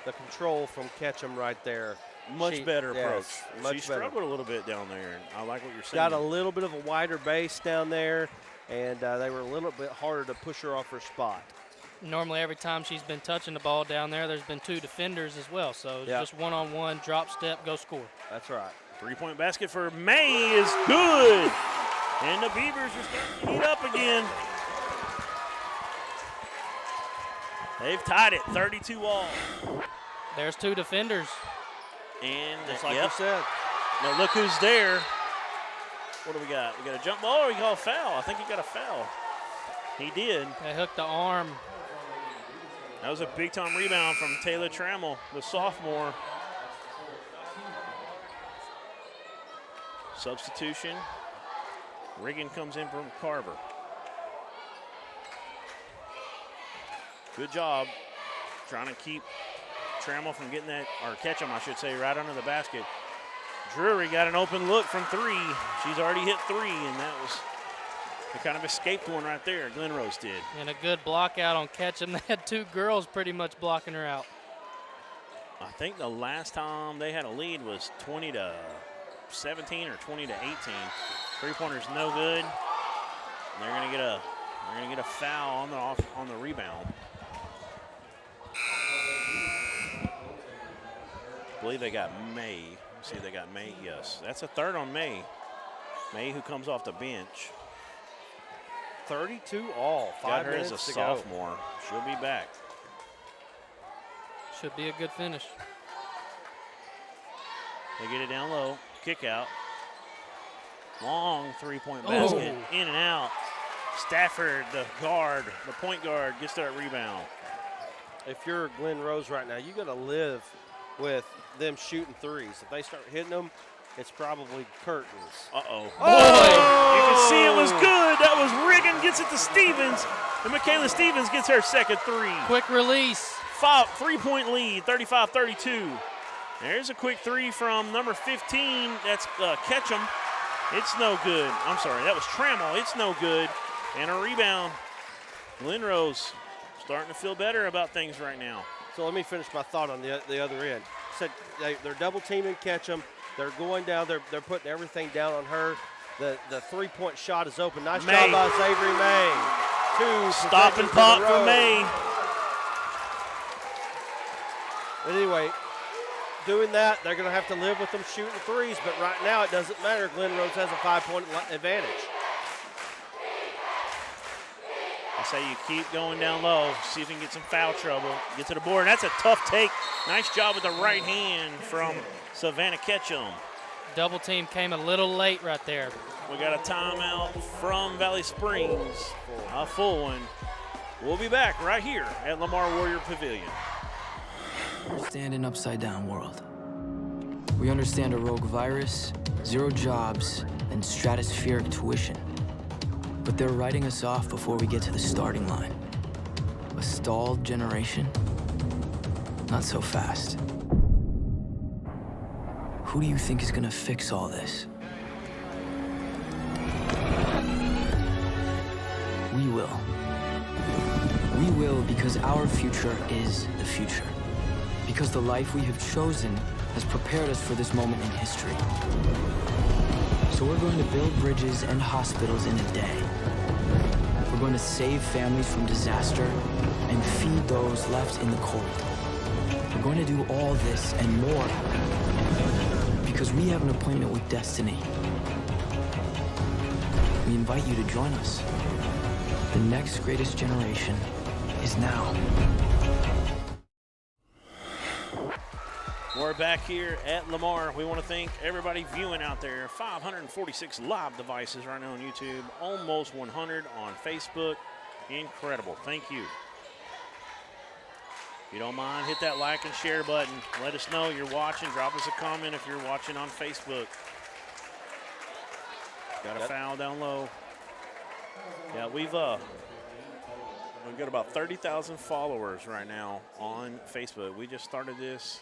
control from Ketchum right there. Much better approach. Much She better. struggled a little bit down there. I like what you're saying. Got a little bit of a wider base down there, and they were a little bit harder to push her off her spot. Normally, every time she's been touching the ball down there's been 2 defenders as well. So it's just one-on-one, drop step, go score. That's right. 3-point basket for May is good. And the Beavers are starting to heat up again. They've tied it 32 all. There's 2 defenders. And just like you said. Now look who's there. What do we got? We got a jump ball or we got a foul? I think he got a foul. He did. They hooked the arm. That was a big-time rebound from Taylor Trammell, the sophomore. Substitution. Riggin comes in from Carver. Good job trying to keep Trammell from getting that, or Ketchum, I should say, right under the basket. Drury got an open look from 3. She's already hit 3, and that was the kind of escaped one right there. Glen Rose did. And a good block out on Ketchum. They had 2 girls pretty much blocking her out. I think the last time they had a lead was 20 to 17 or 20 to 18. Three-pointer's no good. They're gonna get a foul on the rebound. I believe they got May. Let's see, they got May. Yes, that's a third on May. May, who comes off the bench. 32 all. 5 Got her minutes as a to sophomore. She'll be back. Should be a good finish. They get it down low. Kick out. Long 3-point basket. In and out. Stafford, the guard, the point guard, gets that rebound. If you're Glen Rose right now, you got to live with them shooting threes. If they start hitting them, it's probably curtains. Uh-oh. Boy, you can see it was good. That was Riggin, gets it to Stevens, and Michaela Stevens gets her second 3. Quick release. 3-point lead, 35-32. There's a quick 3 from number 15. That's Ketchum. It's no good. I'm sorry, that was Trammell. It's no good. And a rebound. Glen Rose starting to feel better about things right now. So let me finish my thought on the other end. Said they're double teaming Ketchum. They're going down. They're putting everything down on her. The 3-point shot is open. Nice May. job by Xavier May. 2 Stop and pop possessions in a for row. May. But anyway, doing that, they're going to have to live with them shooting threes. But right now, it doesn't matter. Glen Rose has a 5-point advantage. I say you keep going down low, see if you can get some foul trouble. Get to the board. That's a tough take. Nice job with the right hand from Savannah Ketchum. Double team came a little late right there. We got a timeout from Valley Springs, a full one. We'll be back right here at Lamar Warrior Pavilion. Stand an upside-down world. We understand a rogue virus, 0 jobs, and stratospheric tuition. But they're writing us off before we get to the starting line. A stalled generation? Not so fast. Who do you think is gonna fix all this? We will. We will because our future is the future. Because the life we have chosen has prepared us for this moment in history. So we're going to build bridges and hospitals in a day. We're going to save families from disaster and feed those left in the cold. We're going to do all this and more because we have an appointment with destiny. We invite you to join us. The next greatest generation is now. We're back here at Lamar. We want to thank everybody viewing out there. 546 live devices right now on YouTube, almost 100 on Facebook. Incredible. Thank you. If you don't mind, hit that like and share button. Let us know you're watching. Drop us a comment if you're watching on Facebook. Got a foul down low. Yeah, we've got about 30,000 followers right now on Facebook. We just started this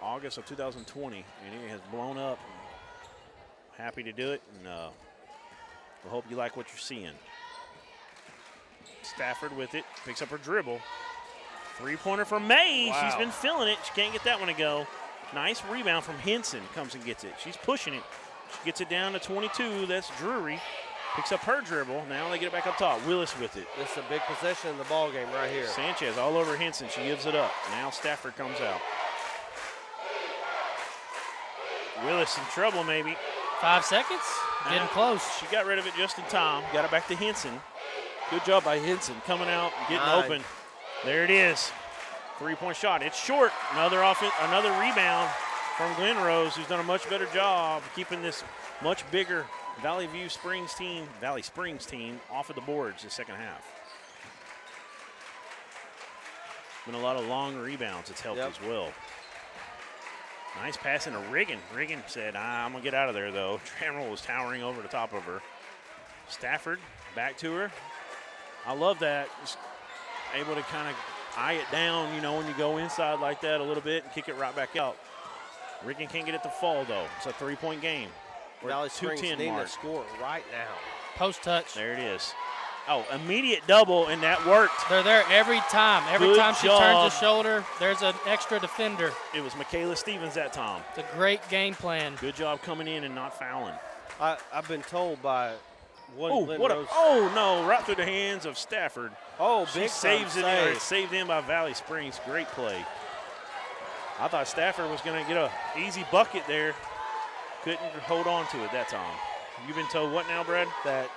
August of 2020, and it has blown up. Happy to do it, and we hope you like what you're seeing. Stafford with it, picks up her dribble. Three-pointer from May. Wow. She's been feeling it. She can't get that one to go. Nice rebound from Henson. Comes and gets it. She's pushing it. She gets it down to 22. That's Drury. Picks up her dribble. Now they get it back up top. Willis with it. This is a big possession in the ball game right here. Sanchez all over Henson. She gives it up. Now Stafford comes out. Willis in trouble maybe. 5 seconds. Getting close. She got rid of it just in time. Got it back to Henson. Good job by Henson coming out and getting open. There it is. Three-point shot. It's short. Another rebound from Glen Rose, who's done a much better job keeping this much bigger Valley Springs team off of the boards the second half. Been a lot of long rebounds. It's helped as well. Nice pass into Riggin. Riggin said, I'm going to get out of there, though. Trammell was towering over the top of her. Stafford back to her. I love that. Just able to kind of eye it down, when you go inside like that a little bit and kick it right back out. Riggin can't get it to fall, though. It's a three-point game. We're Valley at Springs 2:10 need mark. to score right now. Post touch. There it is. Oh, immediate double, and that worked. They're there every time. Every Good time she job. turns the shoulder, there's an extra defender. It was Michaela Stevens that time. It's a great game plan. Good job coming in and not fouling. I've been told by one Glen Rose. Oh, no, right through the hands of Stafford. Oh, She big saves it. save. It's saved in by Valley Springs. Great play. I thought Stafford was going to get an easy bucket there. Couldn't hold on to it that time. You've been told what now, Brad? That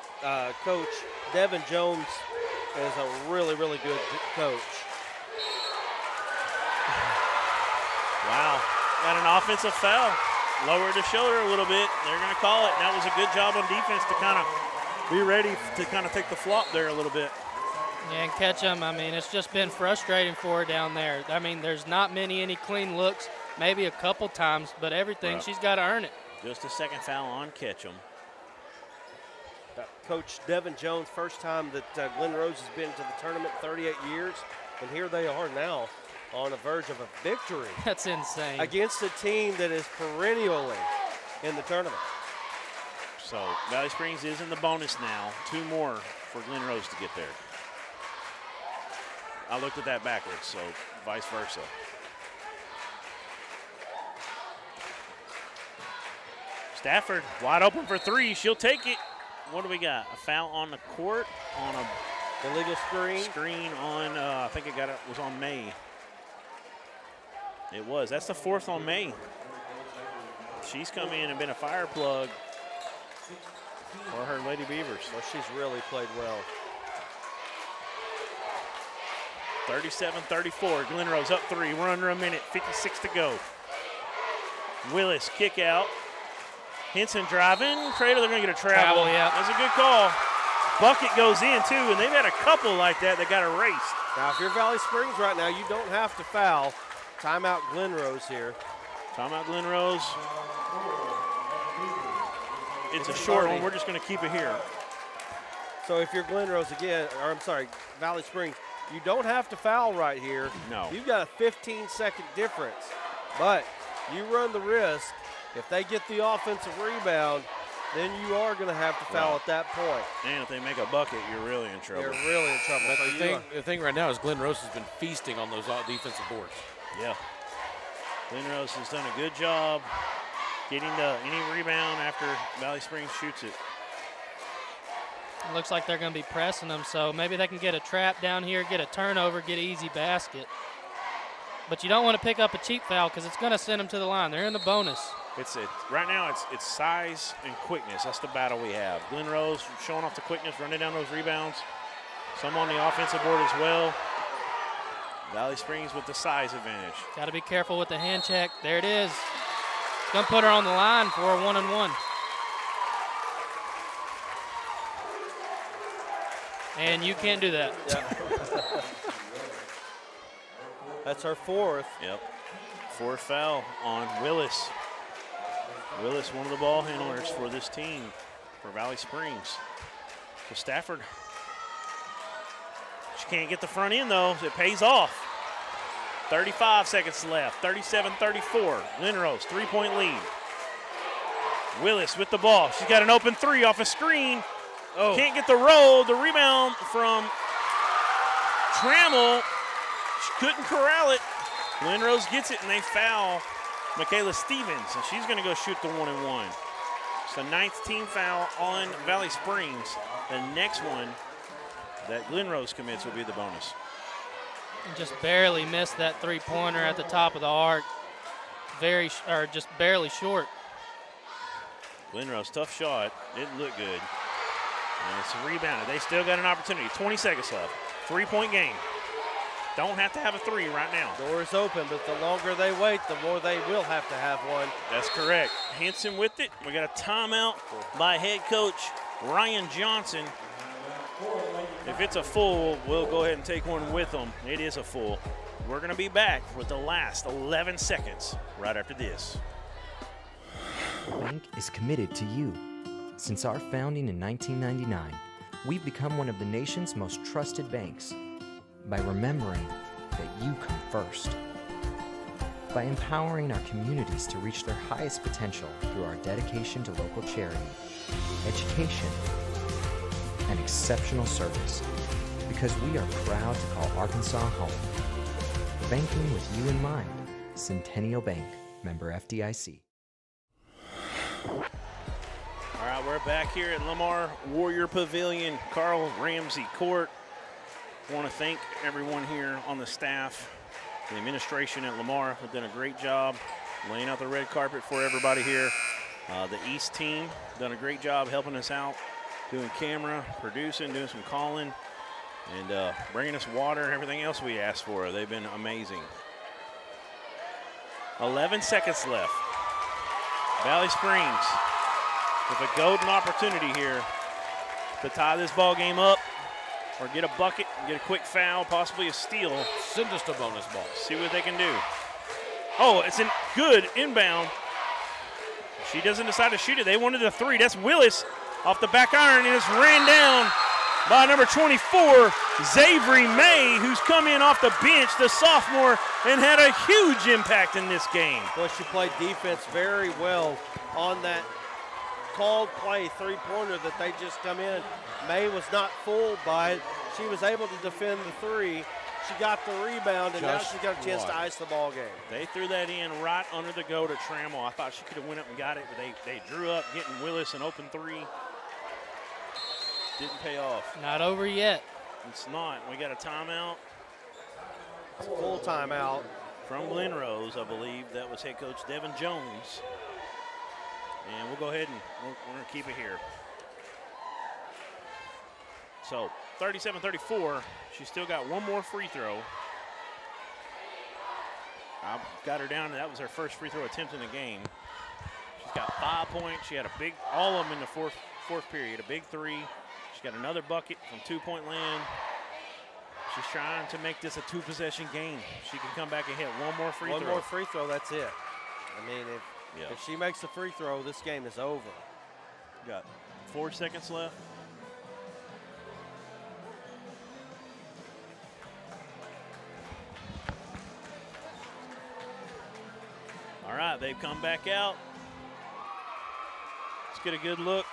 Coach Devin Jones is a really, really good coach. Wow. Got an offensive foul. Lowered the shoulder a little bit. They're going to call it. And that was a good job on defense to kind of be ready to kind of take the flop there a little bit. Yeah, and catch them. I mean, it's just been frustrating for her down there. I mean, there's not any clean looks, maybe a couple times, but everything, Right. she's got to earn it. Just a second foul on Ketchum. Coach Devin Jones, first time that Glen Rose has been to the tournament, 38 years, and here they are now on the verge of a victory. That's insane. Against a team that is perennially in the tournament. So Valley Springs is in the bonus now. 2 more for Glen Rose to get there. I looked at that backwards, so vice versa. Stafford wide open for 3. She'll take it. What do we got? A foul on the court on a illegal screen. Screen on. I think it was on May. It was. That's the 4th on May. She's come in and been a fire plug for her Lady Beavers. Well, she's really played well. 37-34. Glen Rose up 3. We're under a minute. 56 to go. Willis kick out. Henson driving. Cradle, they're going to get a travel. Yeah. That's a good call. Bucket goes in, too, and they've had a couple like that got erased. Now, if you're Valley Springs right now, you don't have to foul. Timeout Glen Rose here. Timeout Glen Rose. It's a short one. We're just going to keep it here. So if you're Glen Rose again, or I'm sorry, Valley Springs, you don't have to foul right here. No. You've got a 15-second difference. But you run the risk. If they get the offensive rebound, then you are going to have to foul at that point. And if they make a bucket, you're really in trouble. You're really in trouble. But So the thing right now is Glen Rose has been feasting on those defensive boards. Yeah. Glen Rose has done a good job getting any rebound after Valley Springs shoots it. It looks like they're going to be pressing them, so maybe they can get a trap down here, get a turnover, get an easy basket. But you don't want to pick up a cheap foul because it's going to send them to the line. They're in the bonus. Right now it's size and quickness. That's the battle we have. Glen Rose showing off the quickness, running down those rebounds. Some on the offensive board as well. Valley Springs with the size advantage. Got to be careful with the hand check. There it is. Going to put her on the line for a 1-and-1. And you can't do that. Yeah. That's our fourth. Yep. Fourth foul on Willis. Willis, one of the ball handlers for this team, for Valley Springs. So Stafford, she can't get the front end though. It pays off. 35 seconds left, 37-34. Glen Rose, 3-point lead. Willis with the ball. She's got an open three off a screen. Oh. Can't get the roll. The rebound from Trammell. She couldn't corral it. Glen Rose gets it, and they foul Michaela Stevens, and she's going to go shoot the 1-and-1. It's the 9th team foul on Valley Springs. The next one that Glen Rose commits will be the bonus. And just barely missed that three-pointer at the top of the arc. Just barely short. Glen Rose, tough shot. Didn't look good. And it's rebounded. They still got an opportunity. 20 seconds left. 3-point game. Don't have to have a three right now. Door is open, but the longer they wait, the more they will have to have one. That's correct. Henson with it. We got a timeout by head coach Ryan Johnson. If it's a full, we'll go ahead and take one with them. It is a full. We're going to be back with the last 11 seconds right after this. Bank is committed to you. Since our founding in 1999, we've become one of the nation's most trusted banks by remembering that you come first, by empowering our communities to reach their highest potential through our dedication to local charity, education, and exceptional service, because we are proud to call Arkansas home. Banking with you in mind. Centennial Bank, member FDIC. All right, we're back here at Lamar Warrior Pavilion, Carl Ramsey Court. I want to thank everyone here on the staff, the administration at Lamar have done a great job laying out the red carpet for everybody here. The East team done a great job helping us out, doing camera, producing, doing some calling, and bringing us water and everything else we asked for. They've been amazing. 11 seconds left. Valley Springs with a golden opportunity here to tie this ball game up or get a bucket, get a quick foul, possibly a steal. Send us to bonus ball. See what they can do. Oh, it's a good inbound. She doesn't decide to shoot it. They wanted a three. That's Willis off the back iron, and it's ran down by number 24, Xavier May, who's come in off the bench, the sophomore, and had a huge impact in this game. Well, she played defense very well on that called play three-pointer that they just come in. May was not fooled by it. She was able to defend the three. She got the rebound, and now she's got a chance to ice the ball game. They threw that in right under the go to Trammell. I thought she could have went up and got it, but they drew up, getting Willis an open three. Didn't pay off. Not over yet. It's not. We got a timeout. It's a full timeout. From Glen Rose, I believe. That was head coach Devin Jones. And we'll go ahead and we're going to keep it here. So 37-34. She's still got one more free throw. I've got her down. That was her first free throw attempt in the game. She's got 5 points. She had a big, all of them in the fourth period, a big three. She's got another bucket from two-point land. She's trying to make this a two-possession game. She can come back and hit one more free throw. One more free throw, that's it. I mean, if she makes a free throw, this game is over. Got 4 seconds left. All right, they've come back out. Let's get a good look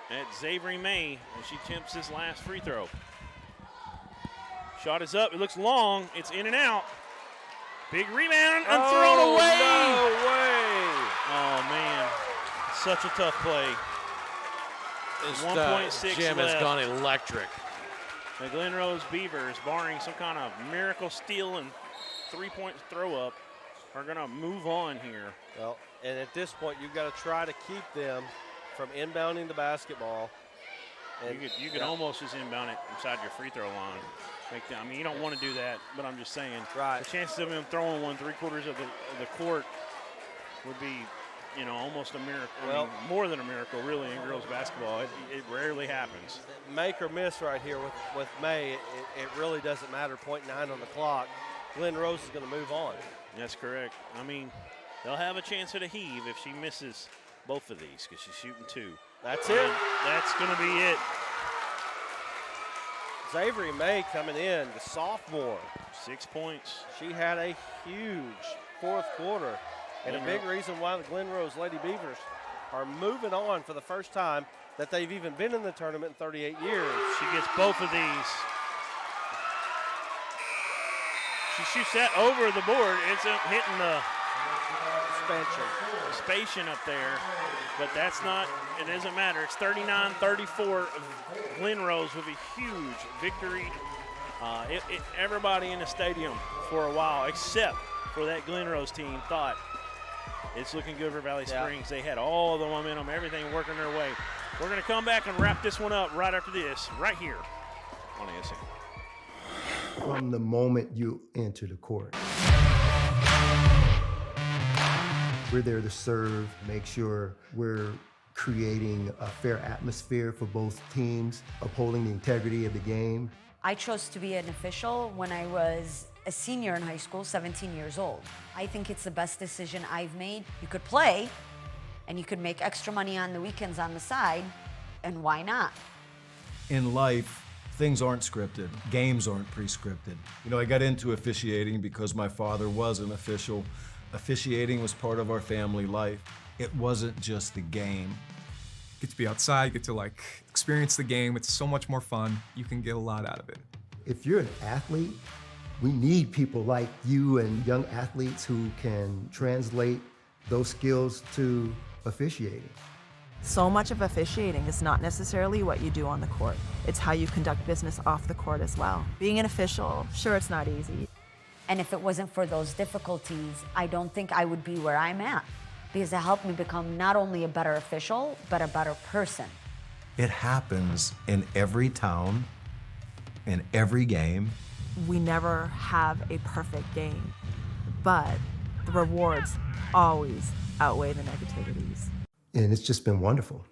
at Xavier May as she attempts his last free throw. Shot is up. It looks long. It's in and out. Big rebound and thrown away. No way. Oh, man. Such a tough play. This 1.6 gym left. has gone electric. The Glen Rose Beavers, barring some kind of miracle steal and three-point throw-up, are going to move on here. Well, and at this point, you've got to try to keep them from inbounding the basketball. And You could almost just inbound it inside your free throw line. I mean, you don't want to do that, but I'm just saying. Right. The chances of him throwing one 3/4 of the court would be, almost a miracle. Well, more than a miracle, really, in girls basketball. It rarely happens. Make or miss right here with May, it really doesn't matter. 0.9 on the clock. Glen Rose is going to move on. That's correct. I mean, they'll have a chance at a heave if she misses both of these because she's shooting 2. That's it. That's going to be it. Avery May coming in, the sophomore. 6 points. She had a huge fourth quarter. And a big reason why the Glen Rose Lady Beavers are moving on for the first time that they've even been in the tournament in 38 years. She gets both of these. She shoots that over the board. It's hitting the Spacian up there. But that's not, it doesn't matter. It's 39-34. Glen Rose with a huge victory. Everybody in the stadium for a while, except for that Glen Rose team, thought it's looking good for Valley Springs. They had all the momentum, everything working their way. We're going to come back and wrap this one up right after this, right here on ASN. From the moment you enter the court, we're there to serve, make sure we're creating a fair atmosphere for both teams, upholding the integrity of the game. I chose to be an official when I was a senior in high school, 17 years old. I think it's the best decision I've made. You could play, and you could make extra money on the weekends on the side, and why not? In life, things aren't scripted. Games aren't pre-scripted. I got into officiating because my father was an official. Officiating was part of our family life. It wasn't just the game. Get to be outside, get to experience the game. It's so much more fun. You can get a lot out of it. If you're an athlete, we need people like you and young athletes who can translate those skills to officiating. So much of officiating is not necessarily what you do on the court. It's how you conduct business off the court as well. Being an official, sure, it's not easy. And if it wasn't for those difficulties, I don't think I would be where I'm at, because it helped me become not only a better official, but a better person. It happens in every town, in every game. We never have a perfect game, but the rewards always outweigh the negativities. And it's just been wonderful.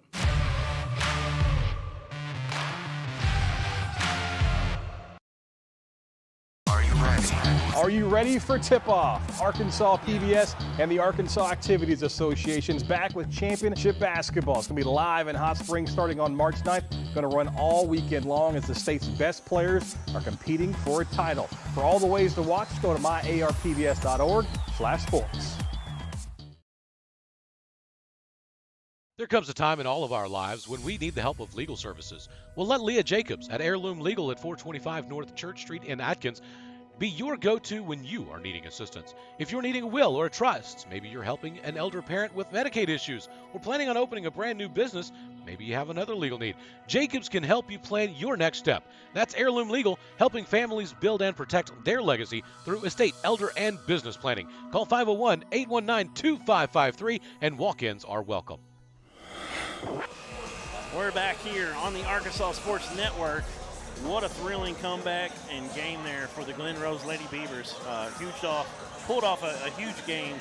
Are you ready for tip-off? Arkansas PBS and the Arkansas Activities Association is back with championship basketball. It's going to be live in Hot Springs starting on March 9th. Going to run all weekend long as the state's best players are competing for a title. For all the ways to watch, go to myarpbs.org/sports. There comes a time in all of our lives when we need the help of legal services. Well, let Leah Jacobs at Heirloom Legal at 425 North Church Street in Atkins be your go-to when you are needing assistance. If you're needing a will or a trust, maybe you're helping an elder parent with Medicaid issues, or planning on opening a brand new business, maybe you have another legal need. Jacobs can help you plan your next step. That's Heirloom Legal, helping families build and protect their legacy through estate, elder, and business planning. Call 501-819-2553, and walk-ins are welcome. We're back here on the Arkansas Sports Network. What a thrilling comeback and game there for the Glen Rose Lady Beavers. Pulled off a huge game.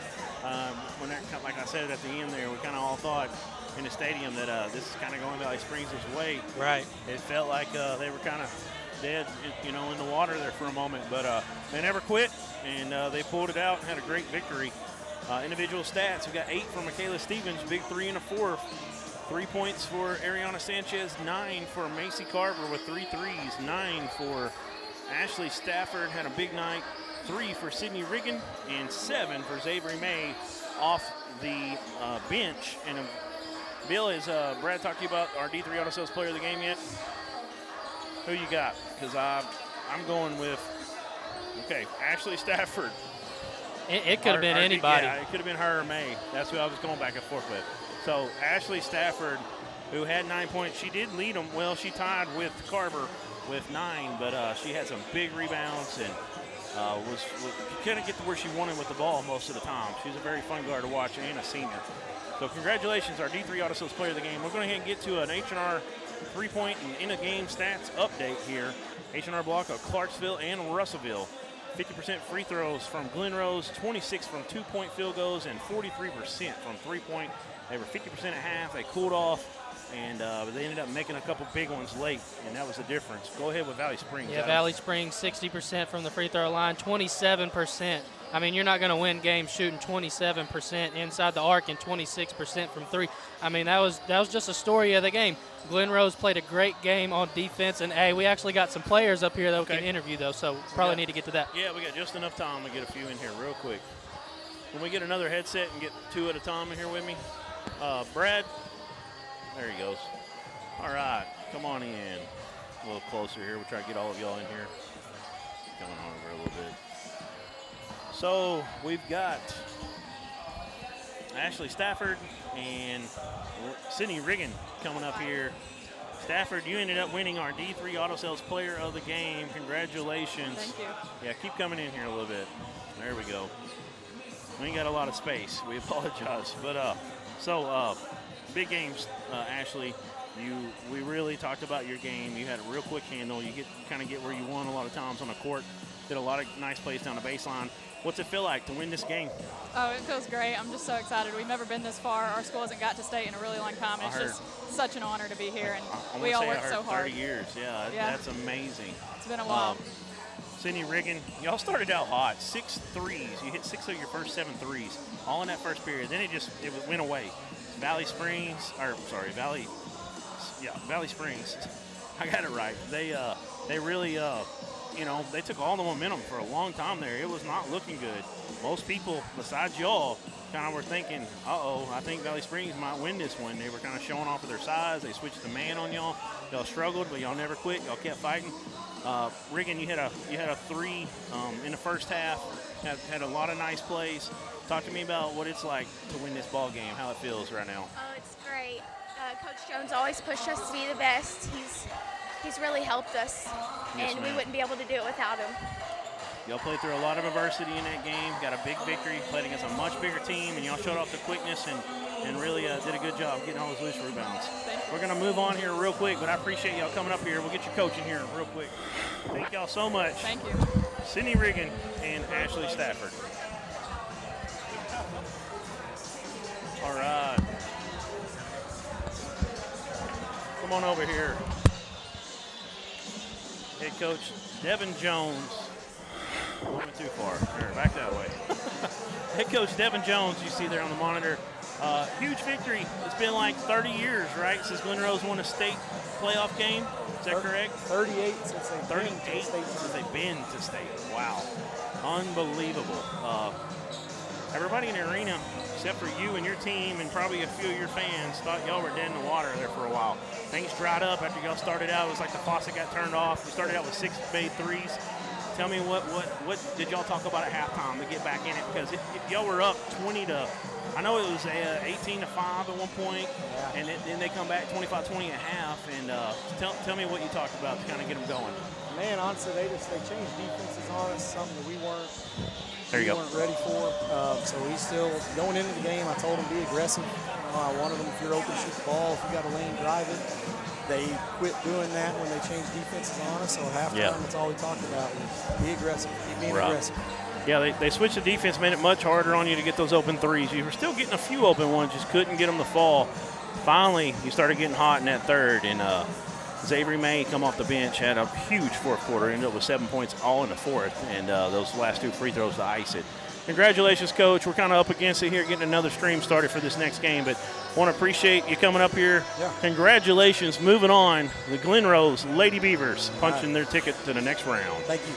When like I said at the end there, we kind of all thought in the stadium that this is kind of going Valley Springs' way. Right. It felt like they were kind of dead, in the water there for a moment, but they never quit, and they pulled it out and had a great victory. Individual stats: we got 8 for Michaela Stevens, big 3 and a 4. 3 points for Ariana Sanchez, 9 for Macy Carver with 3 threes, 9 for Ashley Stafford, had a big night, 3 for Sydney Riggin, and 7 for Xavier May off the bench. And Bill, has Brad talked to you about our D3 Auto Sales Player of the Game yet? Who you got? Because I'm going with, Ashley Stafford. It could have been anybody. Yeah, it could have been her or May. That's who I was going back and forth with. So Ashley Stafford, who had 9 points, she did lead them. Well, she tied with Carver with 9, but she had some big rebounds and couldn't get to where she wanted with the ball most of the time. She's a very fun guard to watch and a senior. So congratulations, our D3 Auto Sales player of the game. We're going to get to an H&R 3-point and in-a-game stats update here. H&R block of Clarksville and Russellville. 50% free throws from Glen Rose, 26 from 2-point field goals, and 43% from 3-point. They were 50% at half. They cooled off. And they ended up making a couple big ones late, and that was the difference. Go ahead with Valley Springs. Yeah, Valley Springs, 60% from the free throw line, 27%. I mean, you're not going to win games shooting 27% inside the arc and 26% from 3. I mean, that was just a story of the game. Glen Rose played a great game on defense, and, hey, we actually got some players up here that we can interview, though, so probably need to get to that. Yeah, we got just enough time to get a few in here real quick. Can we get another headset and get 2 at a time in here with me? Brad. There he goes. All right, come on in. A little closer here. We'll try to get all of y'all in here. Coming on over a little bit. So we've got Ashley Stafford and Sydney Riggin coming up here. Stafford, you ended up winning our D3 Auto Sales Player of the Game. Congratulations. Thank you. Yeah, keep coming in here a little bit. There we go. We ain't got a lot of space. We apologize. But big games, Ashley. We really talked about your game. You had a real quick handle. You kind of get where you want a lot of times on the court. Did a lot of nice plays down the baseline. What's it feel like to win this game? Oh, it feels great. I'm just so excited. We've never been this far. Our school hasn't got to state in a really long time. It's just such an honor to be here, and we all worked so hard. 30 years, yeah, that's amazing. It's been a while. Sydney Riggin, y'all started out hot, 6 threes. You hit 6 of your first 7 threes, all in that first period. Then it went away. Valley Springs. I got it right. They really, they took all the momentum for a long time there. It was not looking good. Most people, besides y'all, kind of were thinking, I think Valley Springs might win this one. They were kind of showing off of their size. They switched the man on y'all. Y'all struggled, but y'all never quit. Y'all kept fighting. Riggin, you had a 3 in the first half. Had a lot of nice plays. Talk to me about what it's like to win this ball game, how it feels right now. Oh, it's great. Coach Jones always pushed us to be the best. He's really helped us, Yes, and ma'am. we wouldn't be able to do it without him. Y'all played through a lot of adversity in that game, got a big victory, played against a much bigger team, and y'all showed off the quickness and really did a good job getting all those loose rebounds. We're going to move on here real quick, but I appreciate y'all coming up here. We'll get your coach in here real quick. Thank y'all so much. Thank you. Sydney Riggin and Ashley Stafford. All right. Come on over here. Head coach Devin Jones. I went too far. Here, back that way. Head coach Devin Jones, you see there on the monitor. Huge victory. It's been like 30 years, right, since Glen Rose won a state playoff game. Is that correct? 38 since they've been to state. Wow. Unbelievable. Everybody in the arena, except for you and your team and probably a few of your fans, thought y'all were dead in the water there for a while. Things dried up after y'all started out. It was like the faucet got turned off. You started out with 6 made threes. Tell me what did y'all talk about at halftime to get back in it? Because y'all were up 20 to, I know it was 18 to 5 at one point, and then they come back 25-20 at half. And tell me what you talked about to kind of get them going. Man, honestly, they changed defenses on us, something that we weren't ready for. So we still, going into the game, I told them be aggressive. I wanted them, if you're open, shoot the ball. If you got a lane, drive it. They quit doing that when they changed defenses on us. So at halftime, that's all we talked about was be aggressive, keep being aggressive. Yeah, they switched the defense, made it much harder on you to get those open threes. You were still getting a few open ones, just couldn't get them to fall. Finally, you started getting hot in that third, and Xavier May come off the bench, had a huge fourth quarter, ended up with 7 points all in the fourth, and those last 2 free throws to ice it. Congratulations, Coach. We're kind of up against it here, getting another stream started for this next game, but want to appreciate you coming up here. Yeah. Congratulations. Moving on, the Glen Rose Lady Beavers punching their ticket to the next round. Thank you.